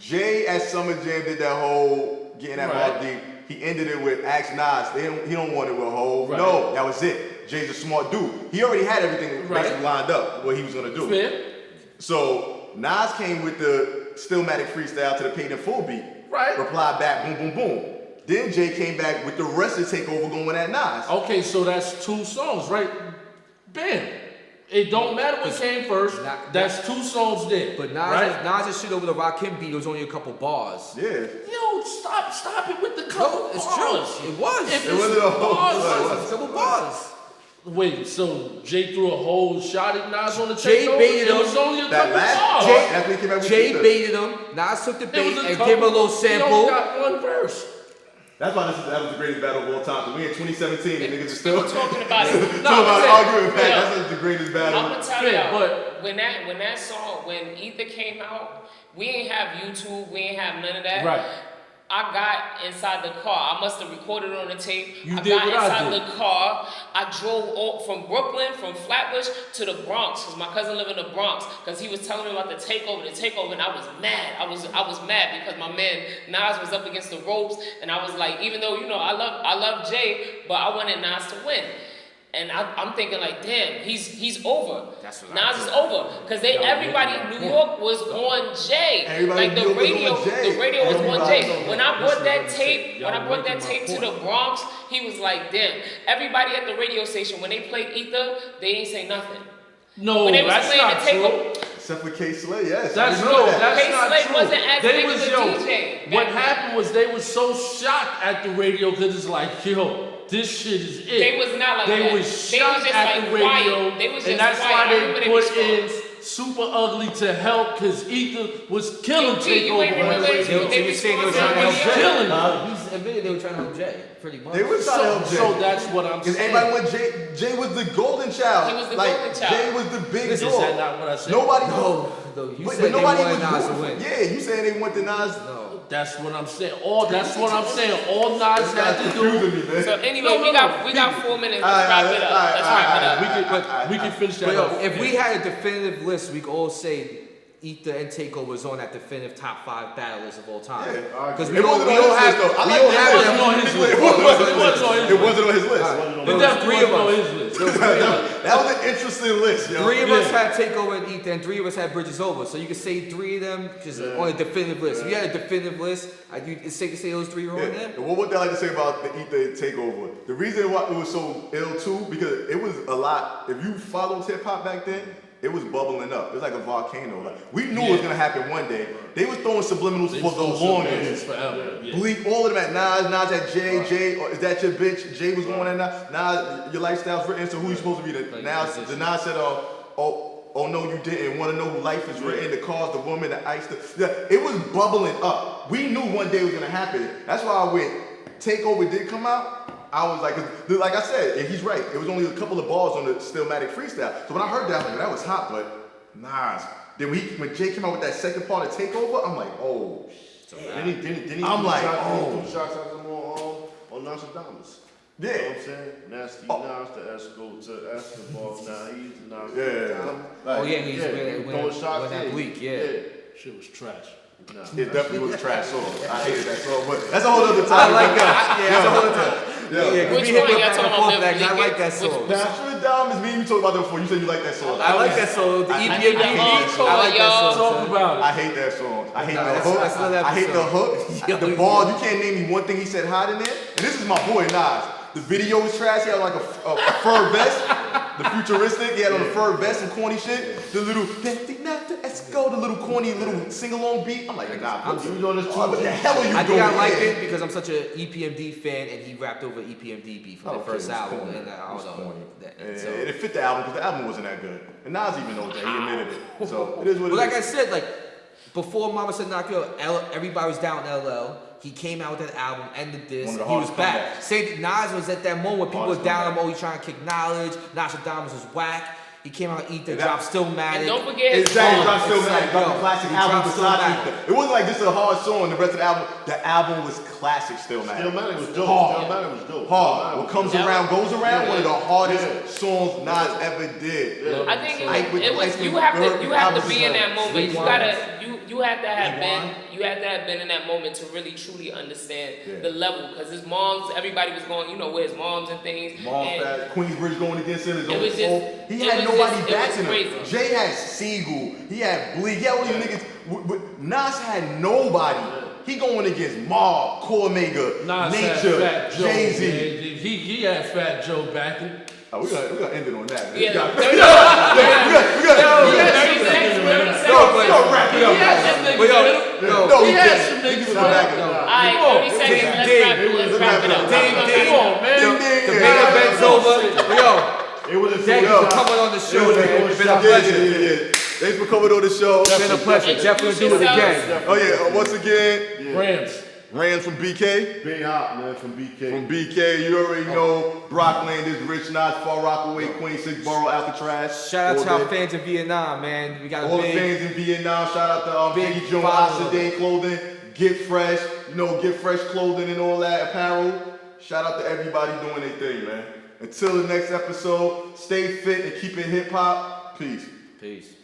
Jay at Summer Jam did that whole getting that Right. hard deep. He ended it with Ask Nas. He don't want it with Hov. Right. No, that was it. Jay's a smart dude. He already had everything Right. basically lined up what he was gonna do. Fair. So Nas came with the Stillmatic freestyle to the Paid in Full beat. Right. Replied back, boom, boom, boom. Then Jay came back with the rest of the takeover going at Nas. Okay, so that's two songs, right? Bam. It don't matter what came first. That's two songs there. But right? Nas' shit over the Rakim beat, it was only a couple bars. Yeah. Yo, stop it with the couple No, it's bars. true. It was. If It it's wasn't a whole- bars, it was. It was a couple bars. Wait, so Jay threw a whole shot at Nas on the Jay takeover? baited It him. was only a That couple last bars. part, that's when he came out with Jay Ether. baited him. Nas took the It bait was a and couple- gave him a little He only sample. got one verse. That's why that was the greatest battle of all time. We in 2017 and niggas are still Still talking about it. talking No, about I'm arguing back. yeah. That's the greatest I'm battle. gonna tell Fair, y'all, but- when that song, when Ether came out, we ain't have YouTube, we ain't have none of that. Right. I got inside the car. I must have recorded it on the tape. You I did got what I inside did. the car. I drove all, from Brooklyn, from Flatbush to the Bronx, cause my cousin lived in the Bronx. Cause he was telling me about the takeover, and I was mad. I was mad because my man Nas was up against the ropes, and I was like, even though I love Jay, but I wanted Nas to win. And I'm thinking like, damn, he's over. That's what Nas is over, cause everybody in New York was on Jay. Everybody Like in the New York was radio, on Jay. the radio was on Everybody Jay. was on When I brought that Listen, tape, when I y'all brought that making tape my to the point. Bronx, he was like, damn. Everybody at the radio station, when they played Ether, they ain't say nothing. No, When they was that's playing not the takeover, true. Except for K Slay, yes. That's I remember no, that. that's K not Slade true. wasn't as They big was as a yo. DJ What back then. happened was they was so shocked at the radio because it's like, yo, this shit is it. They was not like They that. was They shocked was just at like the radio, quiet. They was just and that's quiet. I why remember they they was put in Super Ugly to help because Ether was killing You ain't Takeover on the remember radio. They were saying they were trying to help Yeah. Jay. Killing Nah, He's admitted they were trying to help Jay, pretty much. They were trying to help Jay. So that's what I'm Because saying. everybody went Jay. Jay was the golden child. He was the like, golden child. Jay was the big Is dog. that not what I said? Nobody. No, you But said they nobody wanted was Nas to rooting win. for- Yeah, you saying they want the Nas. No. That's what I'm saying. That's what I'm saying. All Nas That's had to do. confusing me, man. So anyway, No, we got 4 minutes. All Let's right, wrap it all right, up. Let's all right, wrap it all up. We can finish that But yo, up. if we had a definitive list, we could all say Ether and Takeover was on that definitive top 5 battle list of all time. Yeah, because it wasn't on his list though. It wasn't on his list. It wasn't on his list. It definitely wasn't on his list. That was an interesting list, yo. 3 of us had Takeover and Ether, and 3 of us had Bridges Over. So you could say 3 of them because on a definitive list. If you had a definitive list, it's safe to say those 3 were on there. And what would I like to say about the Ether Takeover? The reason why it was so ill too, because it was a lot. If you followed hip hop back then, it was bubbling up. It was like a volcano. Like, we knew it was gonna happen one day. They was throwing subliminals for the longest. Forever. Bleak all of them at Nas at Jay, or is that your bitch? Jay was going at Nas, your lifestyle's written, so who you supposed to be? The Nas said, oh no, you didn't. Want to know who life is written? The cars, the woman, the ice. It was bubbling up. We knew one day it was gonna happen. That's why when Takeover did come out, I was like I said, and he's right. It was only a couple of bars on the Stillmatic freestyle. So when I heard that, I was like, that was hot, but Nas. Then when Jay came out with that second part of Takeover, I'm like, oh. Didn't he I'm like, do shots at them on Nostradamus? Yeah. You know what I'm saying? Nasty Nas to Escobar. Nah, he's Nas. He's throwing shots that in. Bleak, yeah. Shit was trash. Nah, It definitely was a trash song. I hated that song, but that's a whole other time. I like that. Yeah, that's a whole other time. Yeah, Which one y'all talking about? I like that song. Nostradamus, me and you talked about that before. You said you like that song. I like that song. The I EPMD. I like that song. Talk about it. I hate that song. I hate Nah, the that's- hook. that's another I hate the episode. hook. The ball. You can't name me one thing he said hot in there. And this is my boy Nas. The video was trash. He had like a fur vest. The futuristic. He had on a fur vest and corny shit. The little the little corny little sing along beat. I'm like, nah. What the hell are you doing? I think I liked it because I'm such an EPMD fan, and he rapped over EPMD beat from the first album, and I don't know. So. It fit the album because the album wasn't that good. And Nas even knows that. He admitted it. So it is what it is. Like I said, like before Mama Said Knock You Out, everybody was down in LL. He came out with that album, ended this, he was back. Say Nas was at that moment, people was down him, he's trying to kick knowledge, Nostradamus was whack. He came out Ether, dropped Stillmatic. And don't forget his song. Dropped Stillmatic, dropped the classic He album dropped besides Stillmatic. Ether. It wasn't like this is a hard song, the rest of the album was classic Stillmatic. Stillmatic was dope. Hard. Stillmatic was dope. Hard. What comes around goes around. Yeah. One of the hardest songs Nas ever did. I think it was you have to be in that moment. You have to have been in that moment to really truly understand the level. Because his moms, everybody was going, with his moms and things. Queensbridge going against him. It was just, he had nobody backing him. crazy. Jay had Siegel. He had Bleak. He had all these niggas. But Nas had nobody. He going against Mob, Cormega, Nature, Jay-Z. He had Fat Joe backing. Oh, we're gonna end it on that. Man. Yeah, We gotta wrap it up. He had some niggas backing. Alright, 30 seconds, let's wrap it up. Come on, man. The main event's over. It was a Thank you for coming on the show, man. It's been a pleasure. Thanks for coming on the show. It's been a pleasure. Definitely do it again. Oh yeah, once again, Rams from BK. Big Hop, man, from BK. From BK, you already know. Brockland is Rich Nas, Far Rockaway, Queen, 6 Borough, Alcatraz. Shout out to our fans in Vietnam, man. We got a all the big fans in Vietnam. Shout out to big Big Joe follower. Occident Clothing. Get fresh, get fresh clothing and all that apparel. Shout out to everybody doing their thing, man. Until the next episode, stay fit and keep it hip hop. Peace. Peace.